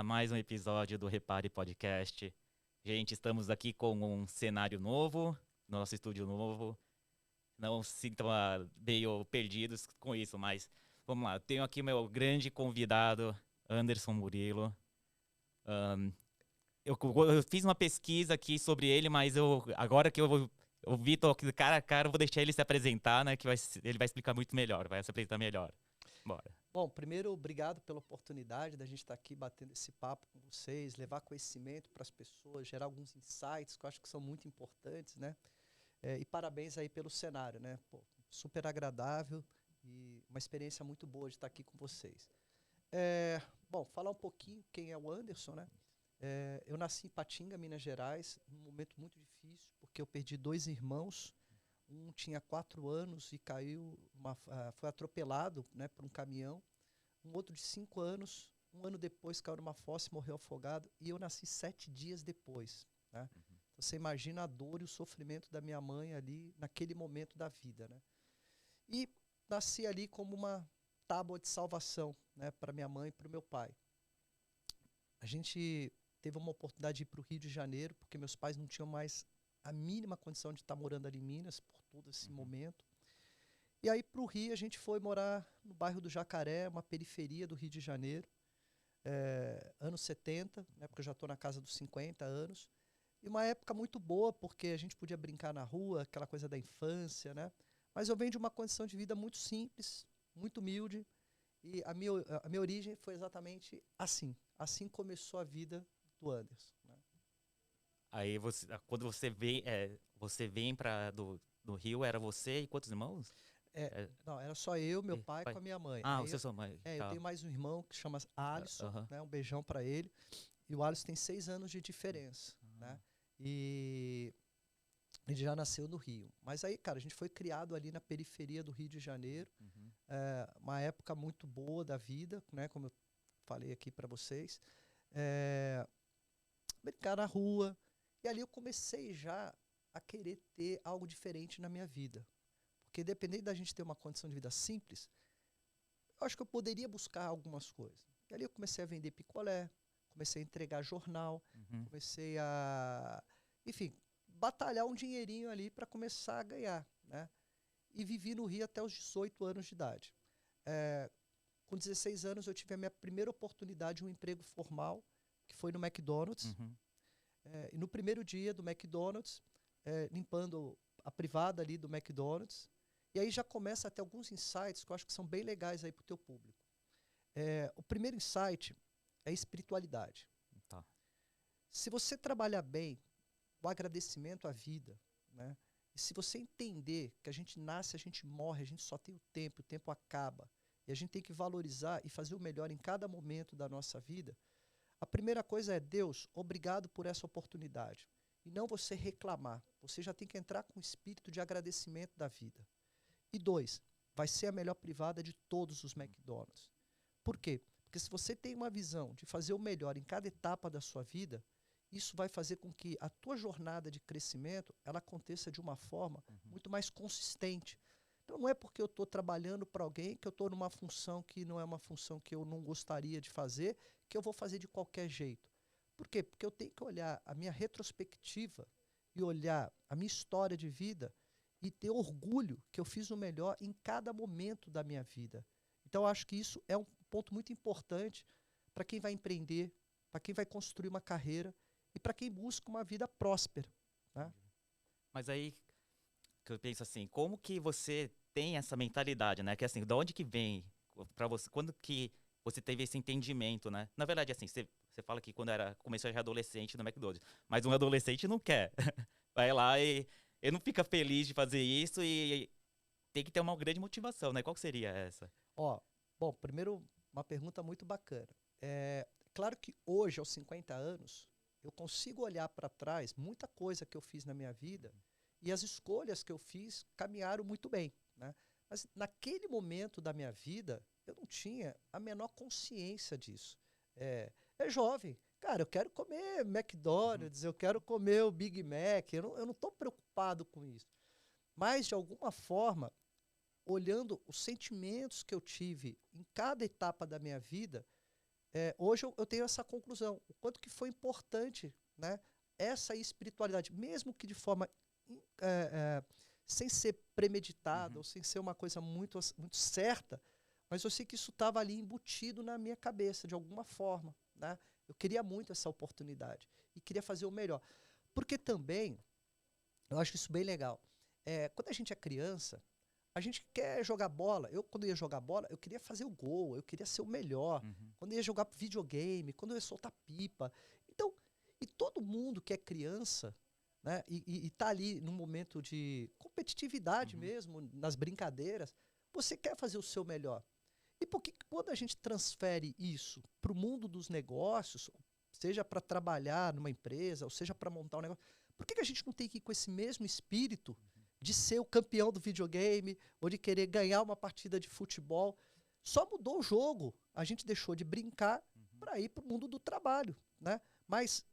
a mais um episódio do Repare Podcast. Gente, estamos aqui com um cenário novo, nosso estúdio novo. Não se sintam meio perdidos com isso, mas vamos lá. Eu tenho aqui meu grande convidado, Anderson Murilo. Ahn, eu fiz uma pesquisa aqui sobre ele, mas agora que eu vi, tô aqui cara a cara, eu vou deixar ele se apresentar, né? Ele vai explicar muito melhor, vai se apresentar melhor. Bora. Bom, primeiro, obrigado pela oportunidade da gente estar aqui batendo esse papo com vocês, levar conhecimento para as pessoas, gerar alguns insights que eu acho que são muito importantes, né? E parabéns aí pelo cenário, né? Pô, super agradável e uma experiência muito boa de estar aqui com vocês. Bom, falar um pouquinho quem é o Anderson, né? Eu nasci em Patinga, Minas Gerais, num momento muito difícil, porque eu perdi dois irmãos. Um tinha 4 anos e caiu, foi atropelado, né, por um caminhão. Um outro de 5 anos, um ano depois caiu numa fossa e morreu afogado. E eu nasci 7 dias depois, né? Você imagina a dor e o sofrimento da minha mãe ali naquele momento da vida, né? E nasci ali como uma tábua de salvação, né, para minha mãe e para o meu pai. A gente teve uma oportunidade de ir para o Rio de Janeiro, porque meus pais não tinham mais a mínima condição de estar morando ali em Minas por todo esse momento. E aí, para o Rio, a gente foi morar no bairro do Jacaré, uma periferia do Rio de Janeiro, anos 70, né, porque eu já estou na casa dos 50 anos. E uma época muito boa, porque a gente podia brincar na rua, aquela coisa da infância, né? Mas eu venho de uma condição de vida muito simples, muito humilde, e a minha origem foi exatamente assim. Assim começou a vida do Anderson, né? Aí quando você vem do Rio, era você e quantos irmãos? É, Não, era só eu, meu e pai pai. com a minha mãe. Ah, você é sua mãe. Eu Tá. tenho mais um irmão que chama Alisson, Aham. né? Um beijão para ele. E o Alisson tem 6 anos de diferença, né? E ele já nasceu no Rio. Mas aí, cara, a gente foi criado ali na periferia do Rio de Janeiro. Uhum. Uma época muito boa da vida, né? Como eu falei aqui para vocês. É, brincar na rua. E ali eu comecei já a querer ter algo diferente na minha vida. Porque dependendo da gente ter uma condição de vida simples, eu acho que eu poderia buscar algumas coisas. E ali eu comecei a vender picolé, comecei a entregar jornal, Uhum. comecei a, enfim, batalhar um dinheirinho ali para começar a ganhar, né? E vivi no Rio até os 18 anos de idade. Com 16 anos eu tive a minha primeira oportunidade, um emprego formal, que foi no McDonald's. Uhum. E no primeiro dia do McDonald's, limpando a privada ali do McDonald's, e aí já começa a ter alguns insights que eu acho que são bem legais aí para o teu público. O primeiro insight é espiritualidade. Tá. Se você trabalhar bem o agradecimento à vida, né? E se você entender que a gente nasce, a gente morre, a gente só tem o tempo acaba, e a gente tem que valorizar e fazer o melhor em cada momento da nossa vida, a primeira coisa é: Deus, obrigado por essa oportunidade. E não você reclamar. Você já tem que entrar com o espírito de agradecimento da vida. E 2, vai ser a melhor privada de todos os McDonald's. Por quê? Porque se você tem uma visão de fazer o melhor em cada etapa da sua vida, isso vai fazer com que a tua jornada de crescimento ela aconteça de uma forma muito mais consistente. Então não é porque eu estou trabalhando para alguém que eu estou numa função que não é uma função que eu não gostaria de fazer, que eu vou fazer de qualquer jeito. Por quê? Porque eu tenho que olhar a minha retrospectiva e olhar a minha história de vida e ter orgulho que eu fiz o melhor em cada momento da minha vida. Então eu acho que isso é um ponto muito importante para quem vai empreender, para quem vai construir uma carreira e para quem busca uma vida próspera, né? Mas aí que eu penso assim, como que você tem essa mentalidade, né? Que assim, de onde que vem para você, quando que você teve esse entendimento, né? Na verdade, assim, você fala que quando começou a ser adolescente no McDonald's, mas um adolescente não quer. Vai lá e ele não fica feliz de fazer isso e tem que ter uma grande motivação, né? Qual que seria essa? Ó, bom, primeiro uma pergunta muito bacana. Claro que hoje, aos 50 anos, eu consigo olhar para trás muita coisa que eu fiz na minha vida e as escolhas que eu fiz caminharam muito bem, né? Mas naquele momento da minha vida, eu não tinha a menor consciência disso. É jovem. Cara, eu quero comer Uhum. McDonald's, eu quero comer o Big Mac, eu não estou preocupado com isso. Mas, de alguma forma, olhando os sentimentos que eu tive em cada etapa da minha vida, hoje eu tenho essa conclusão, o quanto que foi importante, né, essa espiritualidade, mesmo que de forma sem ser premeditada, ou sem ser uma coisa muito, muito certa, mas eu sei que isso estava ali embutido na minha cabeça, de alguma forma, né? Eu queria muito essa oportunidade e queria fazer o melhor. Porque também, eu acho isso bem legal, quando a gente é criança, a gente quer jogar bola. Eu, quando ia jogar bola, eu queria fazer o gol, eu queria ser o melhor. Quando eu ia jogar videogame, quando eu ia soltar pipa. Então, e todo mundo que é criança, né, e tá ali num momento de competitividade mesmo, nas brincadeiras, você quer fazer o seu melhor. E por que quando a gente transfere isso para o mundo dos negócios, seja para trabalhar numa empresa, ou seja para montar um negócio, por que a gente não tem que ir com esse mesmo espírito de ser o campeão do videogame ou de querer ganhar uma partida de futebol? Só mudou o jogo. A gente deixou de brincar para ir para o mundo do trabalho, né? Mas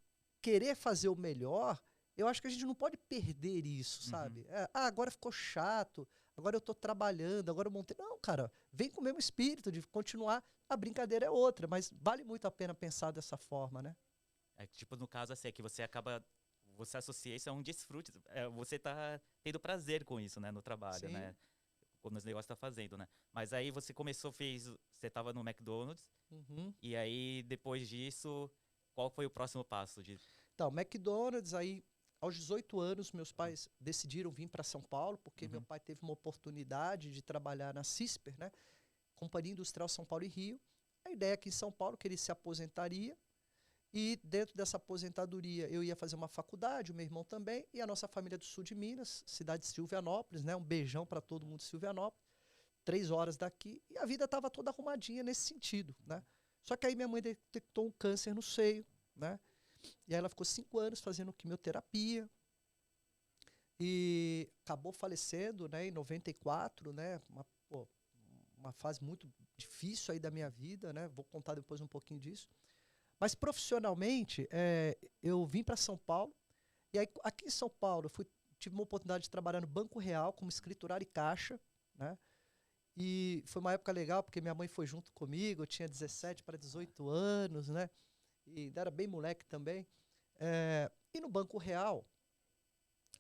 querer fazer o melhor, eu acho que a gente não pode perder isso, sabe? Agora ficou chato, agora eu estou trabalhando, agora eu montei. Não, cara, vem com o mesmo espírito de continuar. A brincadeira é outra, mas vale muito a pena pensar dessa forma, né? Tipo, no caso, assim, é que você associa isso a um desfrute. Você tá tendo prazer com isso, né, no trabalho, Sim. né? Quando os negócios tá fazendo, né? Mas aí você começou, você tava no McDonald's, e aí depois disso, qual foi o próximo passo? Então, McDonald's, aí aos 18 anos, meus pais decidiram vir para São Paulo, porque meu pai teve uma oportunidade de trabalhar na CISPER, né? Companhia Industrial São Paulo e Rio. A ideia é que em São Paulo que ele se aposentaria, e dentro dessa aposentadoria eu ia fazer uma faculdade, o meu irmão também, e a nossa família do sul de Minas, cidade de Silvianópolis, né? Um beijão para todo mundo de Silvianópolis, 3 horas daqui, e a vida estava toda arrumadinha nesse sentido, né? Só que aí minha mãe detectou um câncer no seio, né? E aí ela ficou 5 anos fazendo quimioterapia e acabou falecendo, né, em 94, né? Uma fase muito difícil aí da minha vida, né? Vou contar depois um pouquinho disso. Mas profissionalmente, eu vim para São Paulo, e aí aqui em São Paulo eu tive uma oportunidade de trabalhar no Banco Real como escriturário e caixa, né? E foi uma época legal, porque minha mãe foi junto comigo, eu tinha 17 para 18 anos, né? E era bem moleque também. E no Banco Real,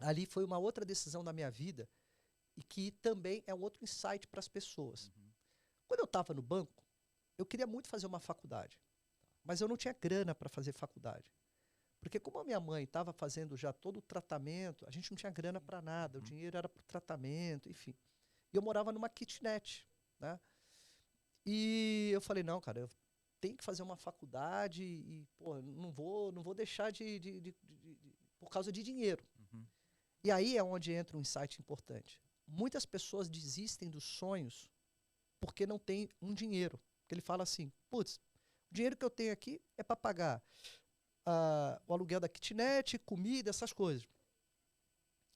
ali foi uma outra decisão da minha vida, e que também é um outro insight para as pessoas. Quando eu estava no banco, eu queria muito fazer uma faculdade, mas eu não tinha grana para fazer faculdade. Porque como a minha mãe estava fazendo já todo o tratamento, a gente não tinha grana para nada, o dinheiro era para o tratamento, enfim. E eu morava numa kitnet, né? E eu falei, não, cara, eu tenho que fazer uma faculdade e, pô, não vou deixar por causa de dinheiro. E aí é onde entra um insight importante. Muitas pessoas desistem dos sonhos porque não tem um dinheiro. Porque ele fala assim, putz, o dinheiro que eu tenho aqui é para pagar o aluguel da kitnet, comida, essas coisas.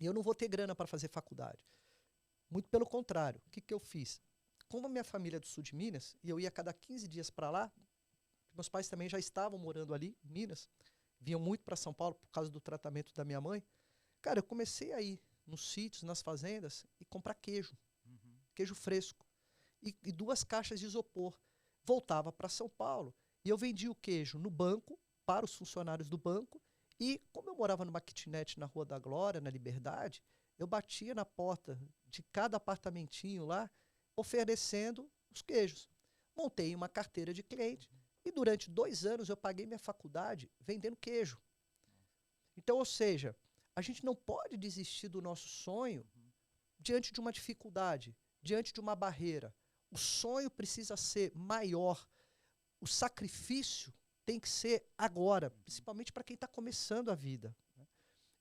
E eu não vou ter grana para fazer faculdade. Muito pelo contrário. O que eu fiz? Como a minha família é do sul de Minas, e eu ia a cada 15 dias para lá, meus pais também já estavam morando ali, em Minas, vinham muito para São Paulo por causa do tratamento da minha mãe. Cara, eu comecei a ir nos sítios, nas fazendas, e comprar queijo. Queijo fresco. E 2 caixas de isopor. Voltava para São Paulo, e eu vendia o queijo no banco, para os funcionários do banco, e como eu morava numa kitnet na Rua da Glória, na Liberdade, eu batia na porta de cada apartamentinho lá, oferecendo os queijos. Montei uma carteira de cliente, e durante 2 anos eu paguei minha faculdade vendendo queijo. Então, ou seja, a gente não pode desistir do nosso sonho diante de uma dificuldade, diante de uma barreira. O sonho precisa ser maior. O sacrifício tem que ser agora, principalmente para quem está começando a vida.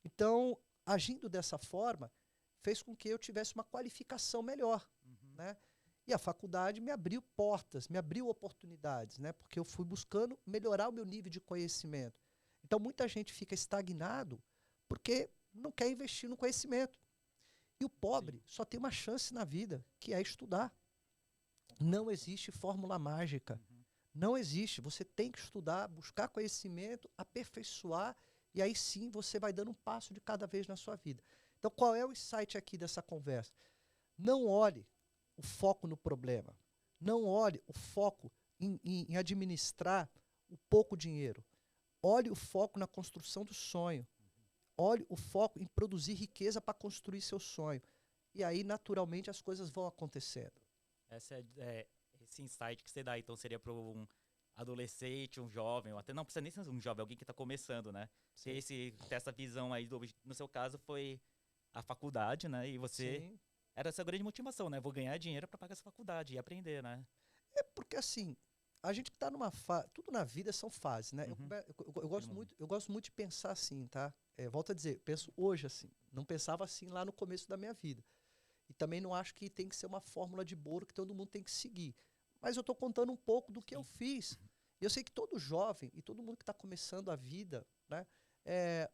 Então, agindo dessa forma, fez com que eu tivesse uma qualificação melhor, né? E a faculdade me abriu portas, me abriu oportunidades, né? Porque eu fui buscando melhorar o meu nível de conhecimento. Então, muita gente fica estagnado porque não quer investir no conhecimento. E o pobre só tem uma chance na vida, que é estudar. Não existe fórmula mágica. Não existe. Você tem que estudar, buscar conhecimento, aperfeiçoar, e aí sim você vai dando um passo de cada vez na sua vida. Então, qual é o insight aqui dessa conversa? Não olhe o foco no problema. Não olhe o foco em administrar o pouco dinheiro. Olhe o foco na construção do sonho. Olhe o foco em produzir riqueza para construir seu sonho. E aí, naturalmente, as coisas vão acontecendo. Esse insight que você dá, então, seria para um adolescente, um jovem, ou até não precisa nem ser um jovem, alguém que está começando, né? Ter essa visão aí, no seu caso, foi a faculdade, né? E você... Sim. Era essa grande motivação, né? Vou ganhar dinheiro para pagar essa faculdade e aprender, né? É porque, assim, a gente que está numa fase... Tudo na vida são fases, né? Uhum. Eu gosto muito de pensar assim, tá? Volto a dizer, penso hoje assim. Não pensava assim lá no começo da minha vida. E também não acho que tem que ser uma fórmula de bolo que todo mundo tem que seguir. Mas eu estou contando um pouco do que eu fiz. E eu sei que todo jovem e todo mundo que está começando a vida, né,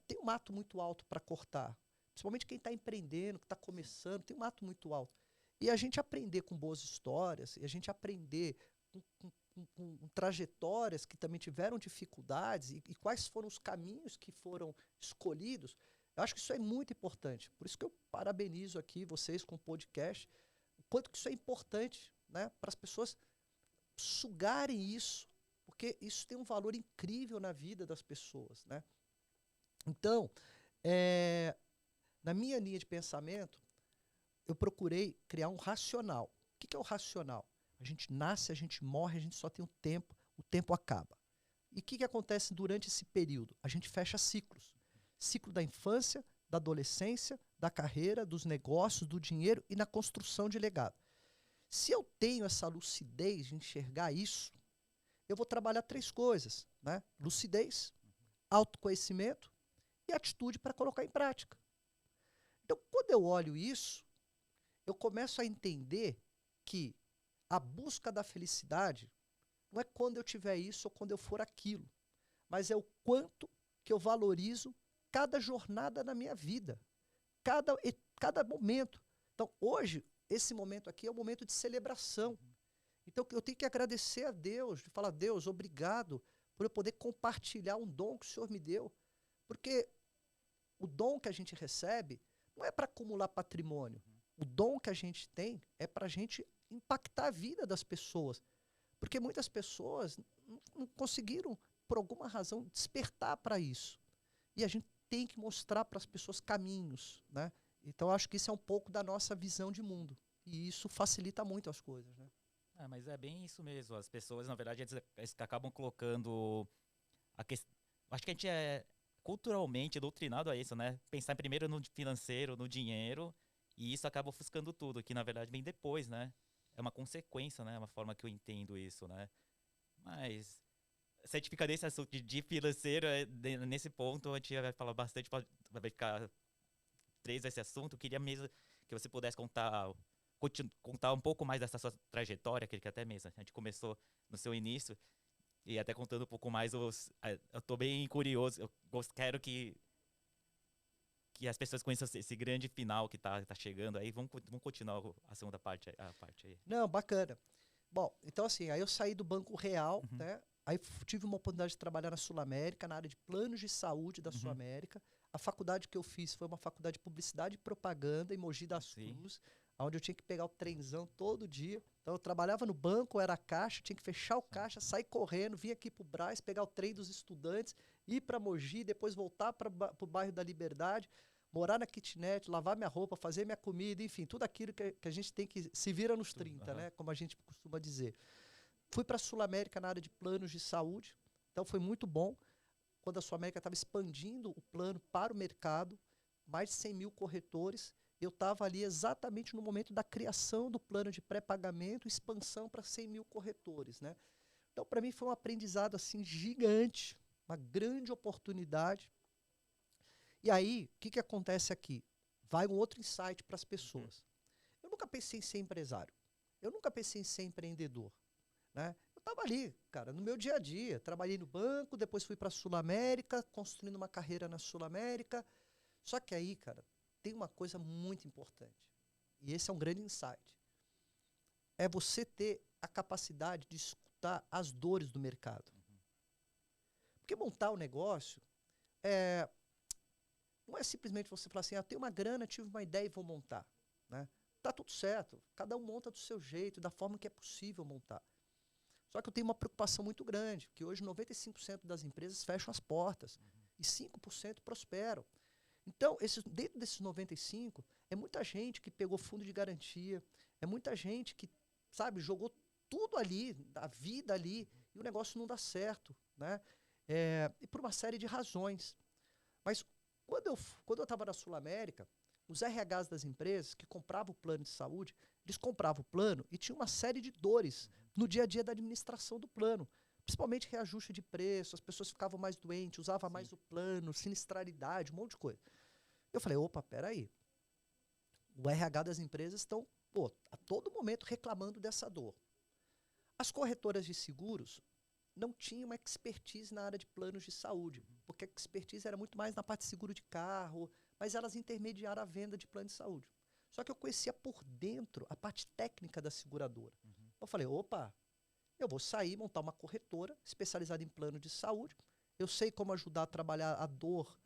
tem um mato muito alto para cortar. Principalmente quem está empreendendo, que está começando, tem um mato muito alto. E a gente aprender com boas histórias, e a gente aprender com trajetórias que também tiveram dificuldades e quais foram os caminhos que foram escolhidos, eu acho que isso é muito importante. Por isso que eu parabenizo aqui vocês com o podcast, o quanto que isso é importante, né, para as pessoas sugarem isso, porque isso tem um valor incrível na vida das pessoas, né? Então, na minha linha de pensamento, eu procurei criar um racional. O que é o racional? A gente nasce, a gente morre, a gente só tem o tempo acaba. E o que acontece durante esse período? A gente fecha ciclos. Ciclo da infância, da adolescência, da carreira, dos negócios, do dinheiro e na construção de legado. Se eu tenho essa lucidez de enxergar isso, eu vou trabalhar 3 coisas, né? Lucidez, autoconhecimento e atitude para colocar em prática. Então, quando eu olho isso, eu começo a entender que a busca da felicidade não é quando eu tiver isso ou quando eu for aquilo, mas é o quanto que eu valorizo cada jornada na minha vida, cada momento. Então, hoje, esse momento aqui é um momento de celebração. Então, eu tenho que agradecer a Deus, de falar, Deus, obrigado por eu poder compartilhar um dom que o Senhor me deu. Porque o dom que a gente recebe não é para acumular patrimônio. O dom que a gente tem é para a gente impactar a vida das pessoas. Porque muitas pessoas não conseguiram, por alguma razão, despertar para isso. E a gente tem que mostrar para as pessoas caminhos, né? Então, acho que isso é um pouco da nossa visão de mundo. E isso facilita muito as coisas, né? Mas é bem isso mesmo. As pessoas, na verdade, eles acabam colocando a questão. Acho que a gente é culturalmente doutrinado a isso, né? Pensar primeiro no financeiro, no dinheiro, e isso acaba ofuscando tudo, que na verdade vem depois, né? É uma consequência, né? É uma forma que eu entendo isso, né? Mas se a gente ficar nesse assunto de financeiro, nesse ponto, a gente vai falar bastante, vai ficar preso a esse assunto. Eu queria mesmo que você pudesse contar um pouco mais dessa sua trajetória, que até mesmo a gente começou no seu início, e até contando um pouco mais, eu tô bem curioso, eu quero que as pessoas conheçam esse grande final que tá chegando aí. Vamos continuar a segunda parte, a parte aí. Não, bacana. Bom, então assim, aí eu saí do Banco Real, Uhum. né? Aí tive uma oportunidade de trabalhar na Sul América, na área de planos de saúde da Sul América. A faculdade que eu fiz foi uma faculdade de publicidade e propaganda em Mogi das Cruzes, onde eu tinha que pegar o trenzão todo dia. Então eu trabalhava no banco, era caixa, tinha que fechar o caixa, sair correndo, vir aqui pro Brás, pegar o trem dos estudantes, ir para Mogi, depois voltar para o bairro da Liberdade, morar na kitnet, lavar minha roupa, fazer minha comida, enfim, tudo aquilo que a gente tem que se vira nos 30, né? Como a gente costuma dizer. Fui para a Sul América na área de planos de saúde, então foi muito bom. Quando a Sul América estava expandindo o plano para o mercado, mais de 100 mil corretores, eu estava ali exatamente no momento da criação do plano de pré-pagamento, expansão para 100 mil corretores, né? Então, para mim, foi um aprendizado assim gigante, uma grande oportunidade. E aí, o que acontece aqui? Vai um outro insight para as pessoas. Eu nunca pensei em ser empresário. Eu nunca pensei em ser empreendedor, né? Eu estava ali, cara, no meu dia a dia. Trabalhei no banco, depois fui para a Sul América, construindo uma carreira na Sul América. Só que aí, cara, tem uma coisa muito importante. E esse é um grande insight. É você ter a capacidade de escutar as dores do mercado. Porque montar um negócio não é simplesmente você falar assim, tenho uma grana, tive uma ideia e vou montar, né? Tá tudo certo. Cada um monta do seu jeito, da forma que é possível montar. Só que eu tenho uma preocupação muito grande, que hoje 95% das empresas fecham as portas e 5% prosperam. Então, dentro desses 95, é muita gente que pegou fundo de garantia, é muita gente que, sabe, jogou tudo ali, a vida ali, e o negócio não dá certo, né? E por uma série de razões. Mas quando eu estava na Sul América, os RHs das empresas que compravam o plano de saúde, eles compravam o plano e tinha uma série de dores no dia a dia da administração do plano. Principalmente reajuste de preço, as pessoas ficavam mais doentes, usavam mais o plano, sinistralidade, um monte de coisa. Eu falei, opa, peraí. O RH das empresas estão, a todo momento reclamando dessa dor. As corretoras de seguros não tinham uma expertise na área de planos de saúde, porque a expertise era muito mais na parte de seguro de carro, mas elas intermediaram a venda de plano de saúde. Só que eu conhecia por dentro a parte técnica da seguradora. Eu falei, opa, eu vou sair, montar uma corretora especializada em plano de saúde. Eu sei como ajudar a trabalhar a dor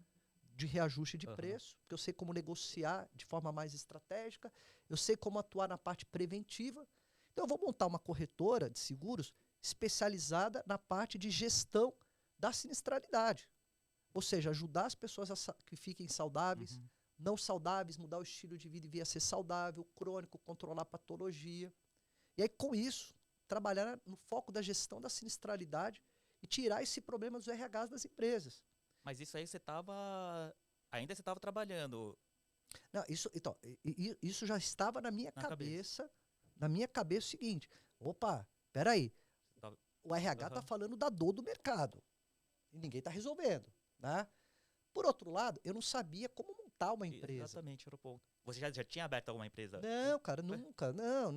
de reajuste de preço, porque eu sei como negociar de forma mais estratégica, eu sei como atuar na parte preventiva. Então eu vou montar uma corretora de seguros especializada na parte de gestão da sinistralidade. Ou seja, ajudar as pessoas que fiquem saudáveis, não saudáveis, mudar o estilo de vida e vir a ser saudável, crônico, controlar a patologia. E aí, com isso, trabalhar no foco da gestão da sinistralidade e tirar esse problema dos RHs das empresas. Mas isso aí ainda você estava trabalhando. Não, isso já estava na minha cabeça. Na minha cabeça é o seguinte, opa, peraí, o RH está falando da dor do mercado e ninguém está resolvendo, né? Por outro lado, eu não sabia como montar uma empresa. Exatamente, era o ponto. Você já tinha aberto alguma empresa? Não, cara, nunca. Não,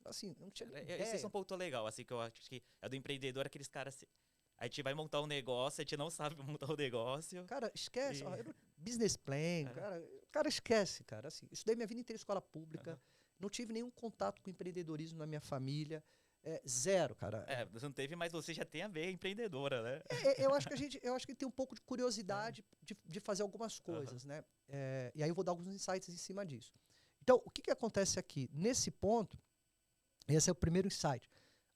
assim, não tinha ideia. Esse é um ponto legal, assim, que eu acho que é do empreendedor, aqueles caras... A gente vai montar um negócio, a gente não sabe montar o negócio. Cara, esquece. Business plan, cara, esquece, cara. Assim, estudei minha vida inteira em escola pública, não tive nenhum contato com empreendedorismo na minha família. Zero, cara. Você não teve, mas você já tem a ver empreendedora, né? Eu acho que tem um pouco de curiosidade de fazer algumas coisas, né? E aí eu vou dar alguns insights em cima disso. Então, o que acontece aqui? Nesse ponto, esse é o primeiro insight.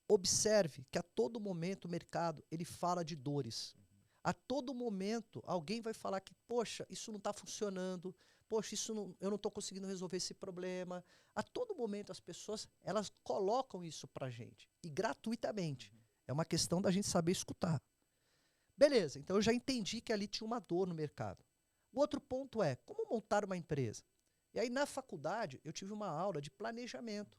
Observe que a todo momento o mercado ele fala de dores. A todo momento alguém vai falar que, poxa, isso não está funcionando, poxa, eu não estou conseguindo resolver esse problema. A todo momento as pessoas elas colocam isso para a gente, e gratuitamente. É uma questão da gente saber escutar. Beleza, então eu já entendi que ali tinha uma dor no mercado. O outro ponto é, como montar uma empresa? E aí na faculdade eu tive uma aula de planejamento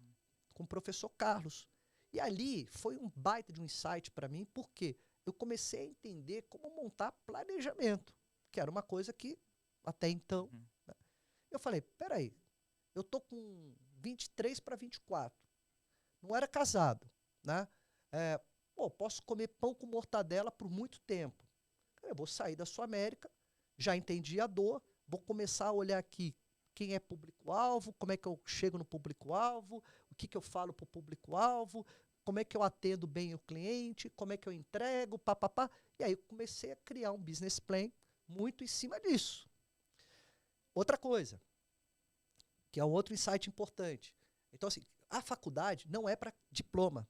com o professor Carlos. E ali foi um baita de um insight para mim, porque eu comecei a entender como montar planejamento, que era uma coisa que até então... Né? Eu falei, peraí, eu tô com 23 para 24, não era casado, né? Posso comer pão com mortadela por muito tempo. Eu vou sair da Sul América, já entendi a dor, vou começar a olhar aqui quem é público-alvo, como é que eu chego no público-alvo, o que eu falo para o público-alvo, como é que eu atendo bem o cliente, como é que eu entrego, papapá. E aí eu comecei a criar um business plan muito em cima disso. Outra coisa, que é um outro insight importante. Então, assim, a faculdade não é para diploma.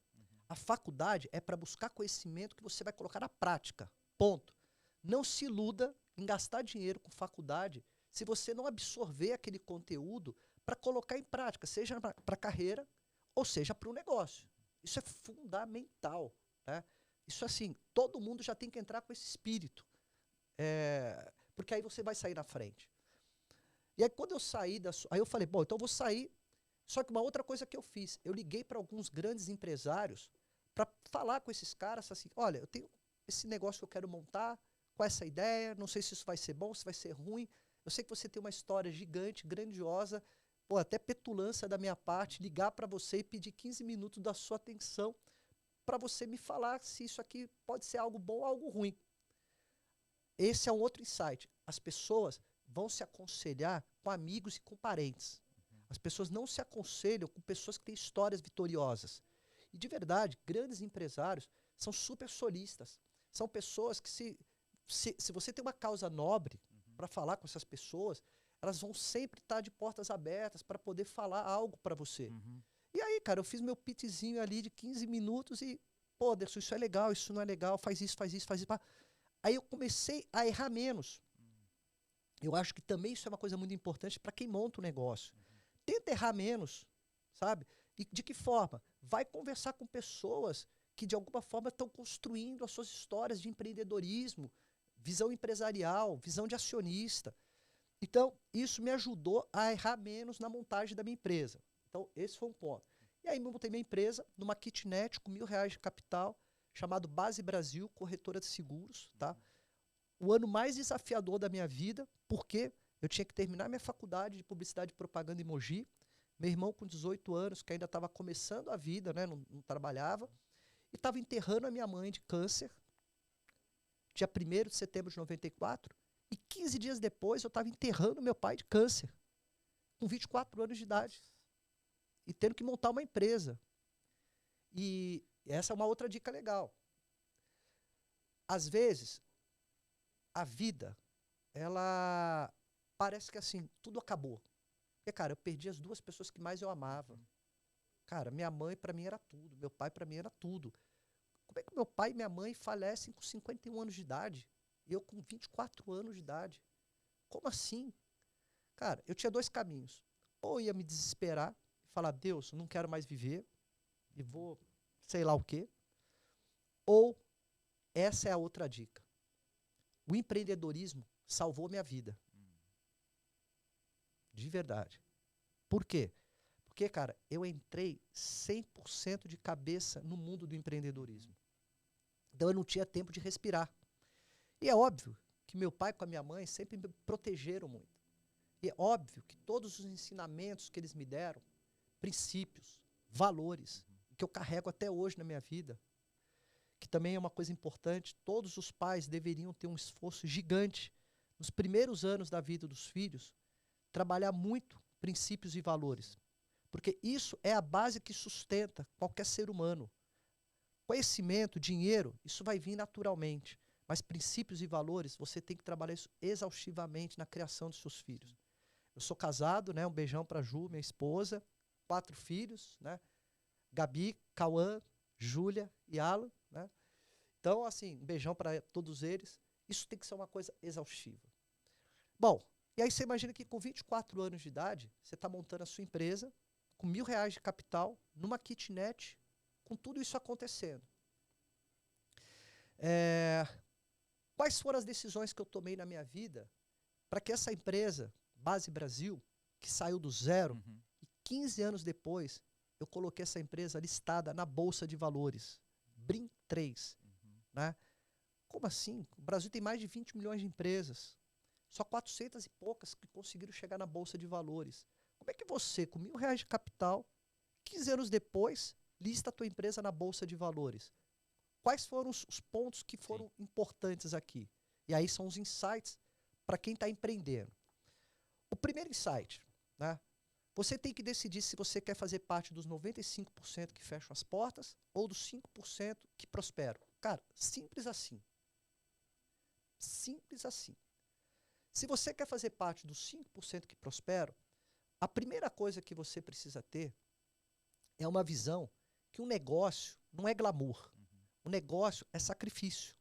A faculdade é para buscar conhecimento que você vai colocar na prática. Ponto. Não se iluda em gastar dinheiro com faculdade se você não absorver aquele conteúdo para colocar em prática, seja para a carreira ou seja para o negócio. Isso é fundamental. Né? Isso, assim, todo mundo já tem que entrar com esse espírito. Porque aí você vai sair na frente. E aí, quando eu saí aí eu falei, bom, então eu vou sair. Só que uma outra coisa que eu fiz, eu liguei para alguns grandes empresários para falar com esses caras assim, olha, eu tenho esse negócio que eu quero montar, com essa ideia, não sei se isso vai ser bom, se vai ser ruim. Eu sei que você tem uma história gigante, grandiosa, até petulância da minha parte, ligar para você e pedir 15 minutos da sua atenção para você me falar se isso aqui pode ser algo bom ou algo ruim. Esse é um outro insight. As pessoas vão se aconselhar com amigos e com parentes. As pessoas não se aconselham com pessoas que têm histórias vitoriosas. E, de verdade, grandes empresários são super solistas. São pessoas que, se você tem uma causa nobre para falar com essas pessoas, elas vão sempre estar de portas abertas para poder falar algo para você. E aí, cara, eu fiz meu pitchzinho ali de 15 minutos e, pô, Anderson, isso é legal, isso não é legal, faz isso, faz isso, faz isso. Pá. Aí eu comecei a errar menos. Eu acho que também isso é uma coisa muito importante para quem monta o negócio. Tenta errar menos, sabe? E de que forma? Vai conversar com pessoas que de alguma forma estão construindo as suas histórias de empreendedorismo, visão empresarial, visão de acionista. Então, isso me ajudou a errar menos na montagem da minha empresa. Então, esse foi um ponto. E aí, eu montei minha empresa numa kitnet com R$ 1.000 de capital, chamado Base Brasil, corretora de seguros, tá? O ano mais desafiador da minha vida, porque eu tinha que terminar minha faculdade de publicidade e propaganda em Mogi, meu irmão com 18 anos, que ainda estava começando a vida, né, não trabalhava, e estava enterrando a minha mãe de câncer, dia 1º de setembro de 94, e 15 dias depois eu estava enterrando meu pai de câncer, com 24 anos de idade, e tendo que montar uma empresa. E essa é uma outra dica legal. Às vezes, a vida, ela parece que assim, tudo acabou. Porque, cara, eu perdi as duas pessoas que mais eu amava. Cara, minha mãe pra mim era tudo, meu pai pra mim era tudo. Como é que meu pai e minha mãe falecem com 51 anos de idade? E eu com 24 anos de idade? Como assim? Cara, eu tinha dois caminhos. Ou ia me desesperar e falar, Deus, não quero mais viver, e vou sei lá o quê. Ou, essa é a outra dica. O empreendedorismo salvou minha vida. De verdade. Por quê? Porque, cara, eu entrei 100% de cabeça no mundo do empreendedorismo. Então eu não tinha tempo de respirar. E é óbvio que meu pai com a minha mãe sempre me protegeram muito. E é óbvio que todos os ensinamentos que eles me deram, princípios, valores, que eu carrego até hoje na minha vida, que também é uma coisa importante, todos os pais deveriam ter um esforço gigante nos primeiros anos da vida dos filhos, trabalhar muito princípios e valores. Porque isso é a base que sustenta qualquer ser humano. Conhecimento, dinheiro, isso vai vir naturalmente. Mas princípios e valores, você tem que trabalhar isso exaustivamente na criação dos seus filhos. Eu sou casado, né? Um beijão para a Ju, minha esposa. 4 filhos, né? Gabi, Cauã, Júlia e Alan, né? Então, assim, um beijão para todos eles. Isso tem que ser uma coisa exaustiva. Bom, e aí você imagina que com 24 anos de idade, você está montando a sua empresa, com R$ 1.000 de capital, numa kitnet, com tudo isso acontecendo. Quais foram as decisões que eu tomei na minha vida para que essa empresa, Base Brasil, que saiu do zero, e 15 anos depois, eu coloquei essa empresa listada na Bolsa de Valores, BRIM3. Né? Como assim? O Brasil tem mais de 20 milhões de empresas. Só 400 e poucas que conseguiram chegar na Bolsa de Valores. Como é que você, com R$ 1.000 de capital, 15 anos depois, lista a tua empresa na Bolsa de Valores? Quais foram os pontos que foram importantes aqui? E aí são os insights para quem está empreendendo. O primeiro insight, né? Você tem que decidir se você quer fazer parte dos 95% que fecham as portas ou dos 5% que prosperam. Cara, simples assim. Simples assim. Se você quer fazer parte dos 5% que prosperam, a primeira coisa que você precisa ter é uma visão que um negócio não é glamour. O negócio é sacrifício.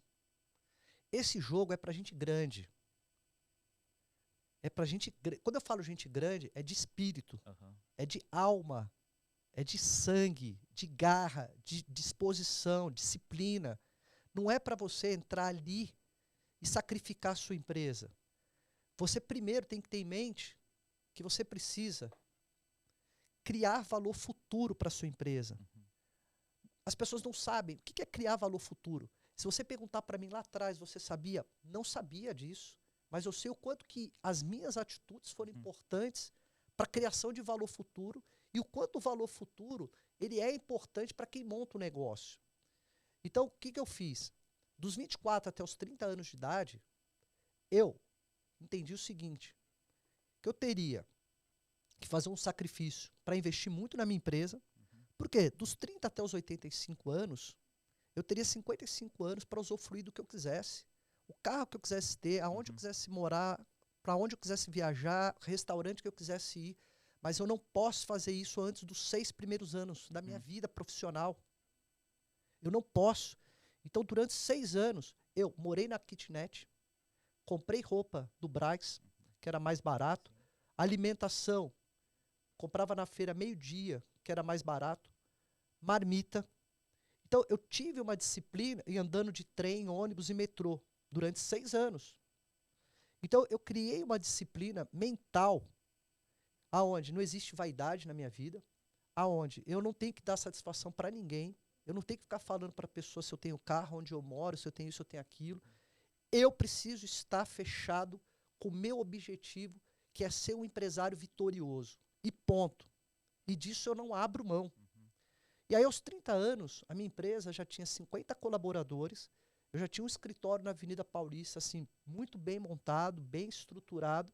Esse jogo é para gente grande. É pra gente. Quando eu falo gente grande, é de espírito, é de alma, é de sangue, de garra, de disposição, disciplina. Não é para você entrar ali e sacrificar a sua empresa. Você primeiro tem que ter em mente que você precisa criar valor futuro para a sua empresa. As pessoas não sabem o que é criar valor futuro. Se você perguntar para mim lá atrás, você sabia? Não sabia disso. Mas eu sei o quanto que as minhas atitudes foram importantes para a criação de valor futuro e o quanto o valor futuro ele é importante para quem monta o negócio. Então, o que eu fiz? Dos 24 até os 30 anos de idade, eu entendi o seguinte, que eu teria que fazer um sacrifício para investir muito na minha empresa, porque dos 30 até os 85 anos, eu teria 55 anos para usufruir do que eu quisesse. O carro que eu quisesse ter, aonde eu quisesse morar, para onde eu quisesse viajar, restaurante que eu quisesse ir. Mas eu não posso fazer isso antes dos 6 primeiros anos da minha vida profissional. Eu não posso. Então, durante 6 anos, eu morei na kitnet, comprei roupa do Brás, que era mais barato, alimentação, comprava na feira meio-dia, que era mais barato, marmita. Então, eu tive uma disciplina e andando de trem, ônibus e metrô durante 6 anos. Então, eu criei uma disciplina mental aonde não existe vaidade na minha vida, aonde eu não tenho que dar satisfação para ninguém, eu não tenho que ficar falando para a pessoa se eu tenho carro, onde eu moro, se eu tenho isso, eu tenho aquilo. Eu preciso estar fechado com o meu objetivo, que é ser um empresário vitorioso. E ponto. E disso eu não abro mão. E aí, aos 30 anos, a minha empresa já tinha 50 colaboradores, eu já tinha um escritório na Avenida Paulista, assim, muito bem montado, bem estruturado,